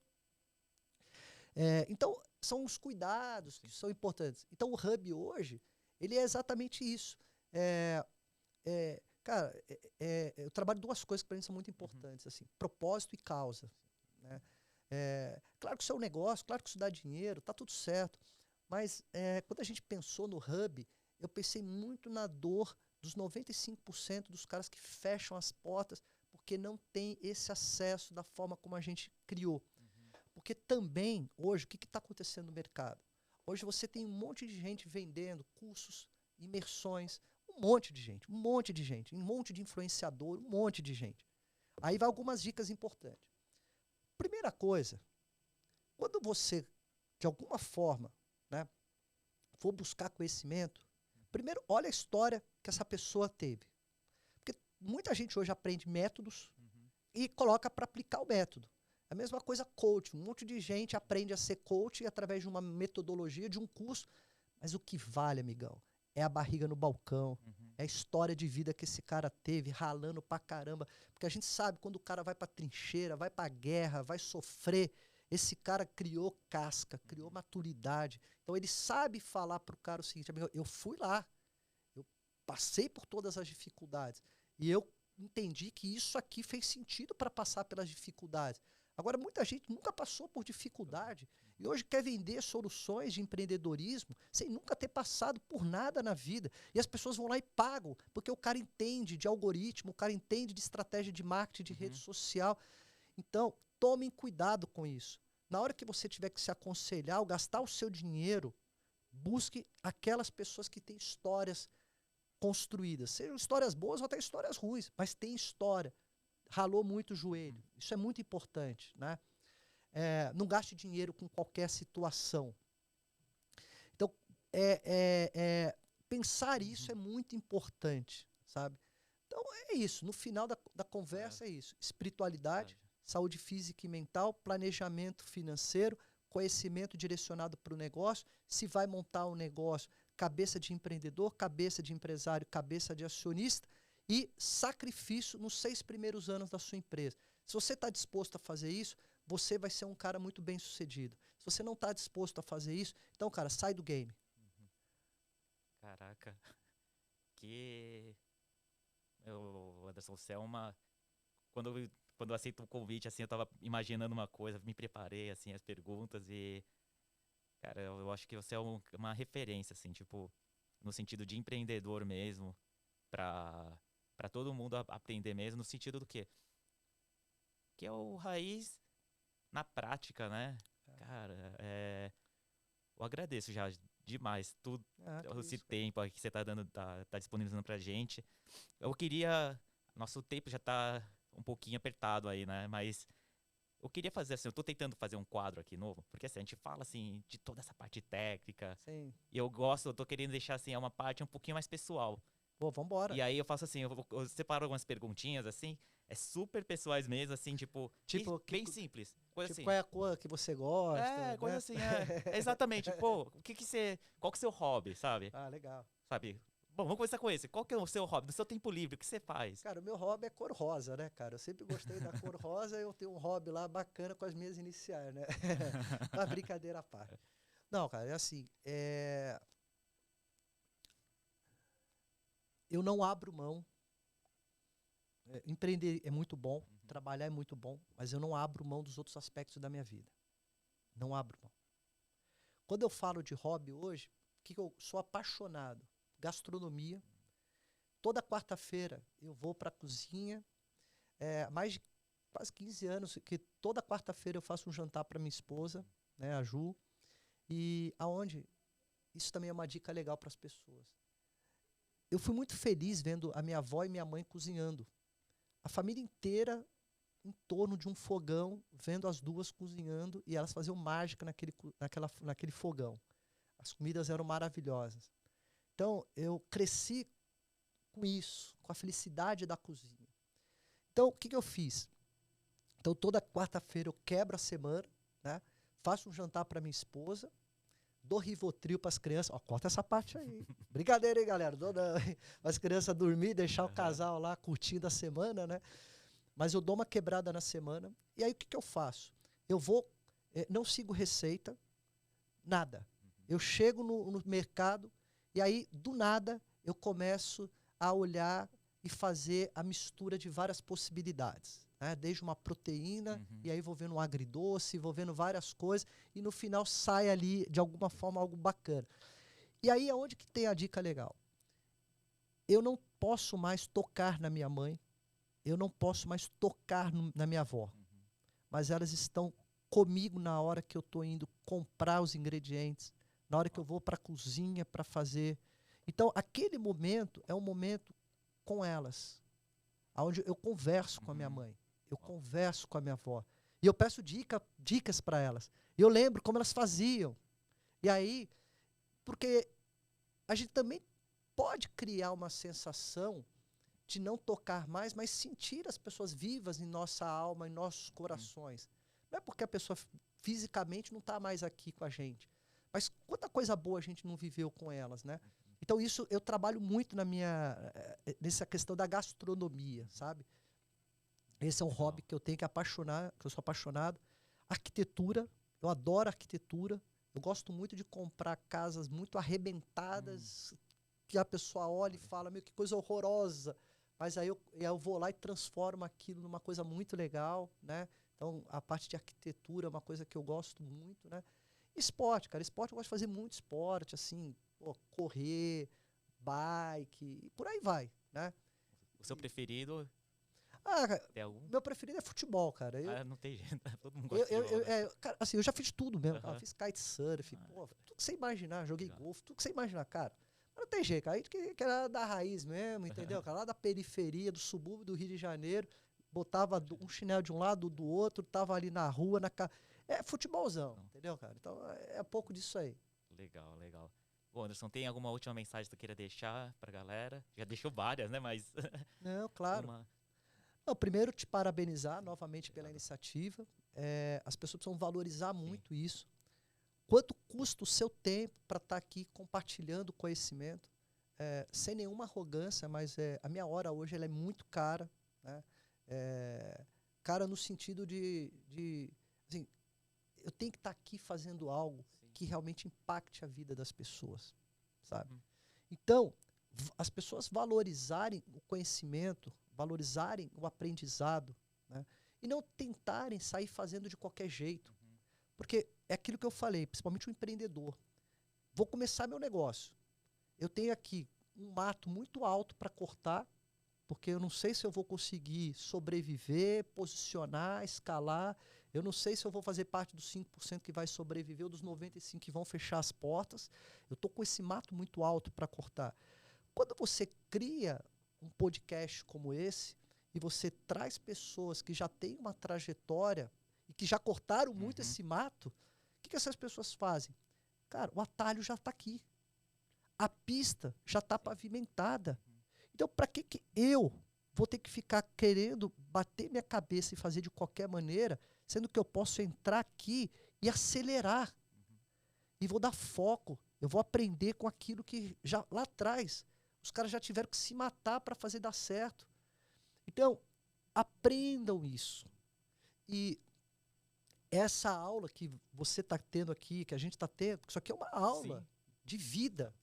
Então, são os cuidados que são importantes. Então, o Hub hoje, ele é exatamente isso. Cara, eu trabalho 2 coisas que para mim são muito importantes, assim, propósito e causa. Né? Claro que isso é um negócio, claro que isso dá dinheiro, tá tudo certo. Mas quando a gente pensou no Hub, eu pensei muito na dor dos 95% dos caras que fecham as portas porque não tem esse acesso da forma como a gente criou. Porque também, hoje, o que está acontecendo no mercado? Hoje você tem um monte de gente vendendo cursos, imersões, um monte de gente, um monte de influenciador, um monte de gente. Aí vai algumas dicas importantes. Primeira coisa, quando você, de alguma forma, né, for buscar conhecimento, primeiro olha a história que essa pessoa teve. Porque muita gente hoje aprende métodos e coloca para aplicar o método. A mesma coisa coach. Um monte de gente aprende a ser coach através de uma metodologia, de um curso. Mas o que vale, amigão, é a barriga no balcão. É a história de vida que esse cara teve, ralando pra caramba. Porque a gente sabe, quando o cara vai pra trincheira, vai pra guerra, vai sofrer, esse cara criou casca, criou maturidade. Então ele sabe falar pro cara o seguinte, amigo, eu fui lá, eu passei por todas as dificuldades e eu entendi que isso aqui fez sentido para passar pelas dificuldades. Agora, muita gente nunca passou por dificuldade e hoje quer vender soluções de empreendedorismo sem nunca ter passado por nada na vida. E as pessoas vão lá e pagam, porque o cara entende de algoritmo, o cara entende de estratégia de marketing, de rede social. Então, tomem cuidado com isso. Na hora que você tiver que se aconselhar ou gastar o seu dinheiro, busque aquelas pessoas que têm histórias construídas. Sejam histórias boas ou até histórias ruins, mas tem história. Ralou muito o joelho. Isso é muito importante, né? Não gaste dinheiro com qualquer situação. Então, pensar isso é muito importante, sabe? Então, é isso. No final da conversa é isso. Espiritualidade, saúde física e mental, planejamento financeiro, conhecimento direcionado para o negócio. Se vai montar um negócio, cabeça de empreendedor, cabeça de empresário, cabeça de acionista, e sacrifício nos 6 primeiros anos da sua empresa. Se você está disposto a fazer isso, você vai ser um cara muito bem sucedido. Se você não está disposto a fazer isso, então, cara, sai do game. Caraca. Anderson, você é uma... Quando eu aceito o convite, assim, eu tava imaginando uma coisa, me preparei, assim, as perguntas e... Cara, eu acho que você é uma referência, assim, tipo, no sentido de empreendedor mesmo, pra todo mundo aprender mesmo, no sentido do quê? Que é o raiz na prática, né? Cara, eu agradeço já demais tudo, esse tempo que você tá dando, tá disponibilizando pra gente. Eu queria... Nosso tempo já tá um pouquinho apertado aí, né? Mas eu queria fazer assim, eu tô tentando fazer um quadro aqui novo, porque assim, a gente fala assim de toda essa parte técnica. Sim. E eu tô querendo deixar assim, uma parte um pouquinho mais pessoal. Pô, vambora. E aí eu faço assim, eu separo algumas perguntinhas assim, super pessoais mesmo, assim, tipo bem simples. Coisa tipo, assim. qual é a cor que você gosta? Coisa né? assim, exatamente. Pô, qual que é o seu hobby, sabe? Ah, legal. Sabe? Bom, vamos começar com esse. Qual que é o seu hobby? No seu tempo livre, o que você faz? Cara, o meu hobby é cor rosa, né, cara? Eu sempre gostei da cor rosa e eu tenho um hobby lá bacana com as minhas iniciais, né? Mas brincadeira à parte. Não, cara, é assim, eu não abro mão. Empreender é muito bom, trabalhar é muito bom, mas eu não abro mão dos outros aspectos da minha vida. Não abro mão. Quando eu falo de hobby hoje, que eu sou apaixonado? Gastronomia. Toda quarta-feira eu vou para a cozinha. Há mais de quase 15 anos que toda quarta-feira eu faço um jantar para minha esposa, né, a Ju. E aonde? Isso também é uma dica legal para as pessoas. Eu fui muito feliz vendo a minha avó e minha mãe cozinhando. A família inteira em torno de um fogão, vendo as duas cozinhando, e elas faziam mágica naquele fogão. As comidas eram maravilhosas. Então, eu cresci com isso, com a felicidade da cozinha. Então, o que eu fiz? Então, toda quarta-feira eu quebro a semana, né? Faço um jantar para minha esposa, dou Rivotril para as crianças. Ó, corta essa parte aí. Brincadeira, hein, galera? Dou as crianças dormir, deixar o casal lá curtindo a semana, né? Mas eu dou uma quebrada na semana. E aí, o que eu faço? Eu vou, não sigo receita, nada. Eu chego no mercado e aí, do nada, eu começo a olhar e fazer a mistura de várias possibilidades. Né? Desde uma proteína, e aí vou vendo um agridoce, vou vendo várias coisas, e no final sai ali, de alguma forma, algo bacana. E aí é onde que tem a dica legal. Eu não posso mais tocar na minha mãe, eu não posso mais tocar na minha avó, mas elas estão comigo na hora que eu estou indo comprar os ingredientes, na hora que eu vou para a cozinha para fazer. Então, aquele momento é um momento com elas, onde eu converso com a minha mãe. Eu converso com a minha avó. E eu peço dicas para elas. E eu lembro como elas faziam. E aí, porque a gente também pode criar uma sensação de não tocar mais, mas sentir as pessoas vivas em nossa alma, em nossos corações. Não é porque a pessoa fisicamente não está mais aqui com a gente, mas quanta coisa boa a gente não viveu com elas, né? Então isso eu trabalho muito nessa questão da gastronomia, sabe? Esse é um hobby que eu tenho que apaixonar, que eu sou apaixonado. Arquitetura, eu adoro arquitetura. Eu gosto muito de comprar casas muito arrebentadas, que a pessoa olha e fala, meu, que coisa horrorosa. Mas aí eu vou lá e transformo aquilo numa coisa muito legal, né? Então, a parte de arquitetura é uma coisa que eu gosto muito, né? Esporte, cara. Esporte, eu gosto de fazer muito esporte, assim, pô, correr, bike, e por aí vai, né? O seu preferido Cara, é algum? meu preferido é futebol, cara. Não tem jeito. Todo mundo gosta de futebol, né? Cara, assim, eu já fiz tudo mesmo. Cara. Aham. Fiz kitesurf, pô, tudo que você imaginar. Joguei Legal. golfe, tudo que você imaginar, cara. Mas não tem jeito, cara. Aí que era da raiz mesmo, entendeu? Cara, lá da periferia, do subúrbio do Rio de Janeiro, botava um chinelo de um lado, do outro, tava ali na rua, é futebolzão, entendeu, cara? Então é pouco disso aí. Legal, legal. Bom, Anderson, tem alguma última mensagem que tu queira deixar pra galera? Já deixou várias, né? Mas Não, claro. uma... Não, primeiro, te parabenizar novamente pela iniciativa. As pessoas precisam valorizar muito isso. Quanto custa o seu tempo para estar aqui compartilhando conhecimento, sem nenhuma arrogância, mas a minha hora hoje ela é muito cara, né? Cara no sentido de assim, eu tenho que estar aqui fazendo algo que realmente impacte a vida das pessoas, sabe? Então, as pessoas valorizarem o conhecimento, valorizarem o aprendizado, né? E não tentarem sair fazendo de qualquer jeito. Porque é aquilo que eu falei, principalmente o empreendedor. Vou começar meu negócio. Eu tenho aqui um mato muito alto para cortar, porque eu não sei se eu vou conseguir sobreviver, posicionar, escalar. Eu não sei se eu vou fazer parte dos 5% que vai sobreviver ou dos 95% que vão fechar as portas. Eu estou com esse mato muito alto para cortar. Quando você cria um podcast como esse e você traz pessoas que já têm uma trajetória e que já cortaram muito esse mato, o que essas pessoas fazem? Cara, o atalho já está aqui. A pista já está pavimentada. Então, para que eu vou ter que ficar querendo bater minha cabeça e fazer de qualquer maneira, sendo que eu posso entrar aqui e acelerar? E vou dar foco. Eu vou aprender com aquilo que já lá atrás os caras já tiveram que se matar para fazer dar certo. Então, aprendam isso. E essa aula que você está tendo aqui, que a gente está tendo, isso aqui é uma aula de vida.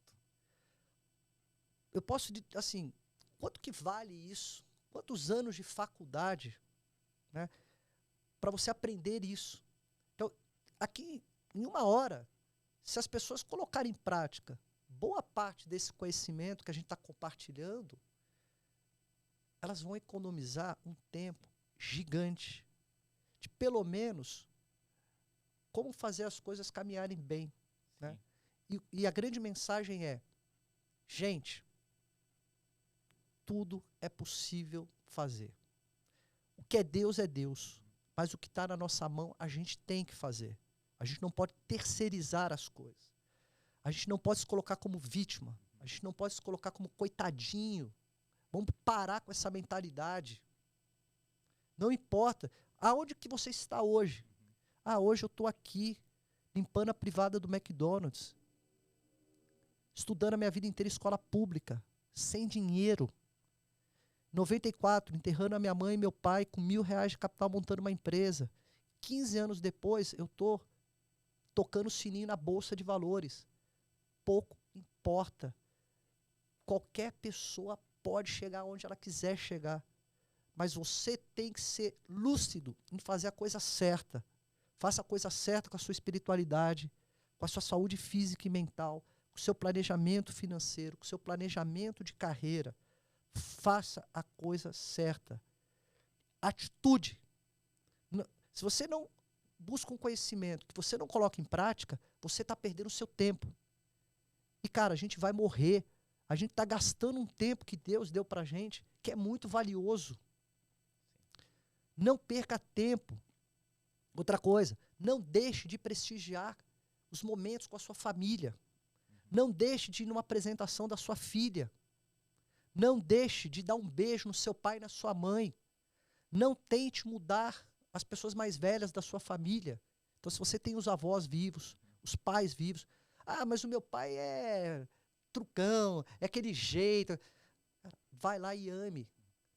Eu posso, assim, quanto que vale isso? Quantos anos de faculdade, né, para você aprender isso? Então, aqui, em uma hora, se as pessoas colocarem em prática boa parte desse conhecimento que a gente está compartilhando, elas vão economizar um tempo gigante de, pelo menos, como fazer as coisas caminharem bem, né? E a grande mensagem é, gente, tudo é possível fazer. O que é Deus, mas o que está na nossa mão a gente tem que fazer. A gente não pode terceirizar as coisas. A gente não pode se colocar como vítima. A gente não pode se colocar como coitadinho. Vamos parar com essa mentalidade. Não importa aonde que você está hoje. Hoje eu estou aqui limpando a privada do McDonald's, estudando a minha vida inteira em escola pública, sem dinheiro. 94, enterrando a minha mãe e meu pai com R$1.000 de capital montando uma empresa. 15 anos depois, eu estou tocando sininho na Bolsa de Valores. Pouco importa. Qualquer pessoa pode chegar onde ela quiser chegar. Mas você tem que ser lúcido em fazer a coisa certa. Faça a coisa certa com a sua espiritualidade, com a sua saúde física e mental, com o seu planejamento financeiro, com o seu planejamento de carreira. Faça a coisa certa. Atitude. Se você não busca um conhecimento que você não coloca em prática, você está perdendo o seu tempo. E, cara, a gente vai morrer. A gente está gastando um tempo que Deus deu para a gente, que é muito valioso. Não perca tempo. Outra coisa, não deixe de prestigiar os momentos com a sua família. Não deixe de ir numa apresentação da sua filha. Não deixe de dar um beijo no seu pai e na sua mãe. Não tente mudar as pessoas mais velhas da sua família. Então, se você tem os avós vivos, os pais vivos, mas o meu pai é trucão, é aquele jeito. Vai lá e ame,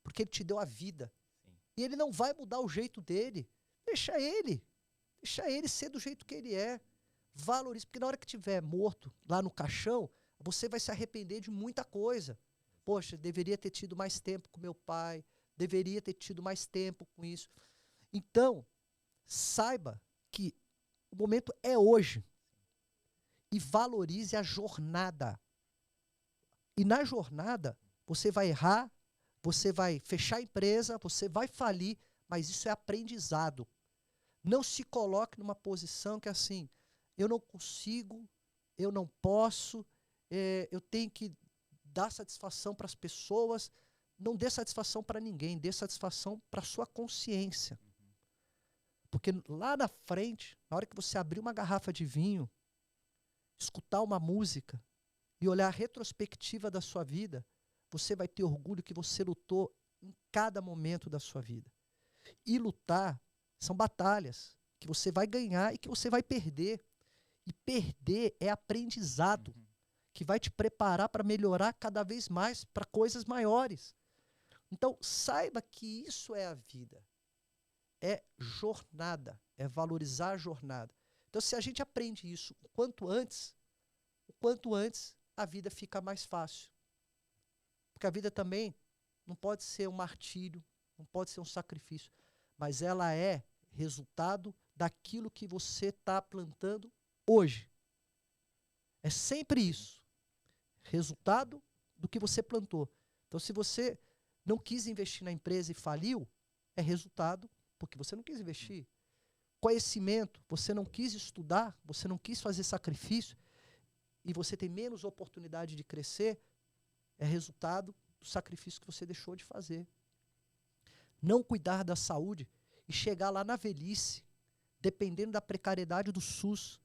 porque ele te deu a vida. Sim. E ele não vai mudar o jeito dele. Deixa ele ser do jeito que ele é. Valorize, porque na hora que estiver morto lá no caixão, você vai se arrepender de muita coisa. Poxa, deveria ter tido mais tempo com meu pai, deveria ter tido mais tempo com isso. Então, saiba que o momento é hoje. E valorize a jornada. E na jornada, você vai errar, você vai fechar a empresa, você vai falir, mas isso é aprendizado. Não se coloque numa posição que é assim, eu não consigo, eu não posso, eu tenho que dar satisfação para as pessoas. Não dê satisfação para ninguém, dê satisfação para a sua consciência. Porque lá na frente, na hora que você abrir uma garrafa de vinho, escutar uma música e olhar a retrospectiva da sua vida, você vai ter orgulho que você lutou em cada momento da sua vida. E lutar são batalhas que você vai ganhar e que você vai perder. E perder é aprendizado, que vai te preparar para melhorar cada vez mais, para coisas maiores. Então, saiba que isso é a vida. É jornada, é valorizar a jornada. Então, se a gente aprende isso o quanto antes a vida fica mais fácil. Porque a vida também não pode ser um martírio, não pode ser um sacrifício, mas ela é resultado daquilo que você está plantando hoje. É sempre isso. Resultado do que você plantou. Então, se você não quis investir na empresa e faliu, é resultado porque você não quis investir. Conhecimento, você não quis estudar, você não quis fazer sacrifício e você tem menos oportunidade de crescer, é resultado do sacrifício que você deixou de fazer. Não cuidar da saúde e chegar lá na velhice, dependendo da precariedade do SUS,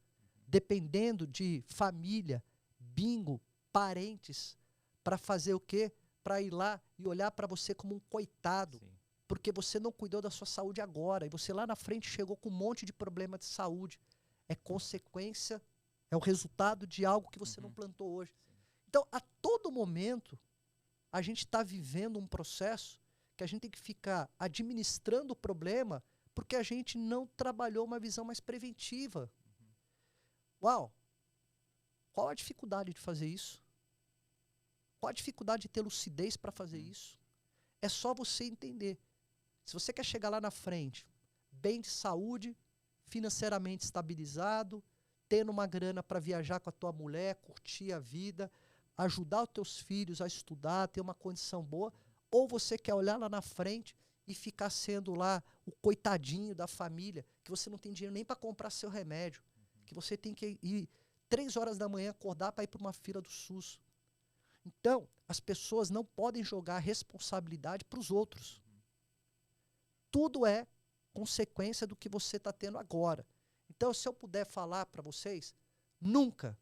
dependendo de família, bingo, parentes, para fazer o quê? Para ir lá e olhar para você como um coitado. Sim. Porque você não cuidou da sua saúde agora, e você lá na frente chegou com um monte de problema de saúde. É consequência, é o resultado de algo que você não plantou hoje. Sim. Então, a todo momento, a gente está vivendo um processo que a gente tem que ficar administrando o problema porque a gente não trabalhou uma visão mais preventiva. Uau! Qual a dificuldade de fazer isso? Qual a dificuldade de ter lucidez para fazer isso? É só você entender. Se você quer chegar lá na frente, bem de saúde, financeiramente estabilizado, tendo uma grana para viajar com a tua mulher, curtir a vida, ajudar os teus filhos a estudar, ter uma condição boa, ou você quer olhar lá na frente e ficar sendo lá o coitadinho da família, que você não tem dinheiro nem para comprar seu remédio, que você tem que ir 3 horas da manhã acordar para ir para uma fila do SUS. Então, as pessoas não podem jogar a responsabilidade para os outros. Tudo é consequência do que você está tendo agora. Então, se eu puder falar para vocês, nunca,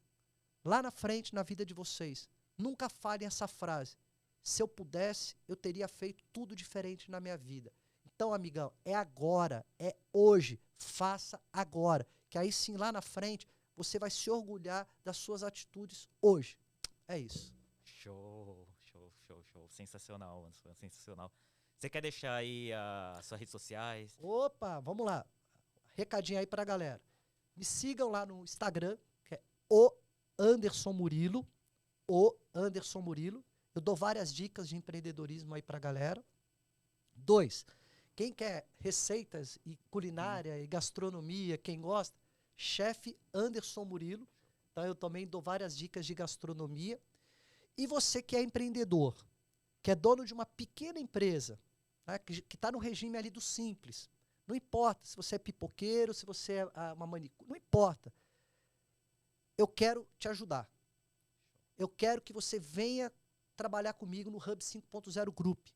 lá na frente, na vida de vocês, nunca falem essa frase. Se eu pudesse, eu teria feito tudo diferente na minha vida. Então, amigão, é agora, é hoje, faça agora. Que aí sim, lá na frente, você vai se orgulhar das suas atitudes hoje. É isso. Show. Sensacional, Anderson, sensacional. Você quer deixar aí as suas redes sociais? Opa, vamos lá. Recadinho aí pra galera. Me sigam lá no Instagram, que é o Anderson Murilo. Eu dou várias dicas de empreendedorismo aí pra galera. 2, quem quer receitas e culinária e gastronomia, quem gosta, chefe Anderson Murilo. Então eu também dou várias dicas de gastronomia. E você que é empreendedor, que é dono de uma pequena empresa, né, que está no regime ali do simples. Não importa se você é pipoqueiro, se você é uma manicure, não importa. Eu quero te ajudar. Eu quero que você venha trabalhar comigo no Hub 5.0 Group.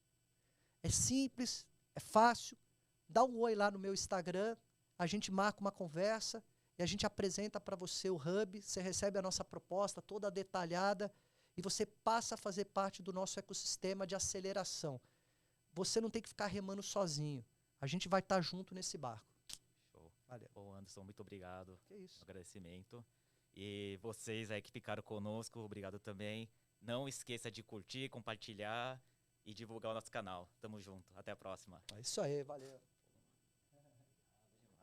É simples, é fácil, dá um oi lá no meu Instagram, a gente marca uma conversa e a gente apresenta para você o Hub, você recebe a nossa proposta toda detalhada e você passa a fazer parte do nosso ecossistema de aceleração. Você não tem que ficar remando sozinho. A gente vai estar junto nesse barco. Show. Valeu. Bom, Anderson, muito obrigado. Que isso. Agradecimento. E vocês aí que ficaram conosco, obrigado também. Não esqueça de curtir, compartilhar e divulgar o nosso canal. Tamo junto. Até a próxima. É isso aí, valeu.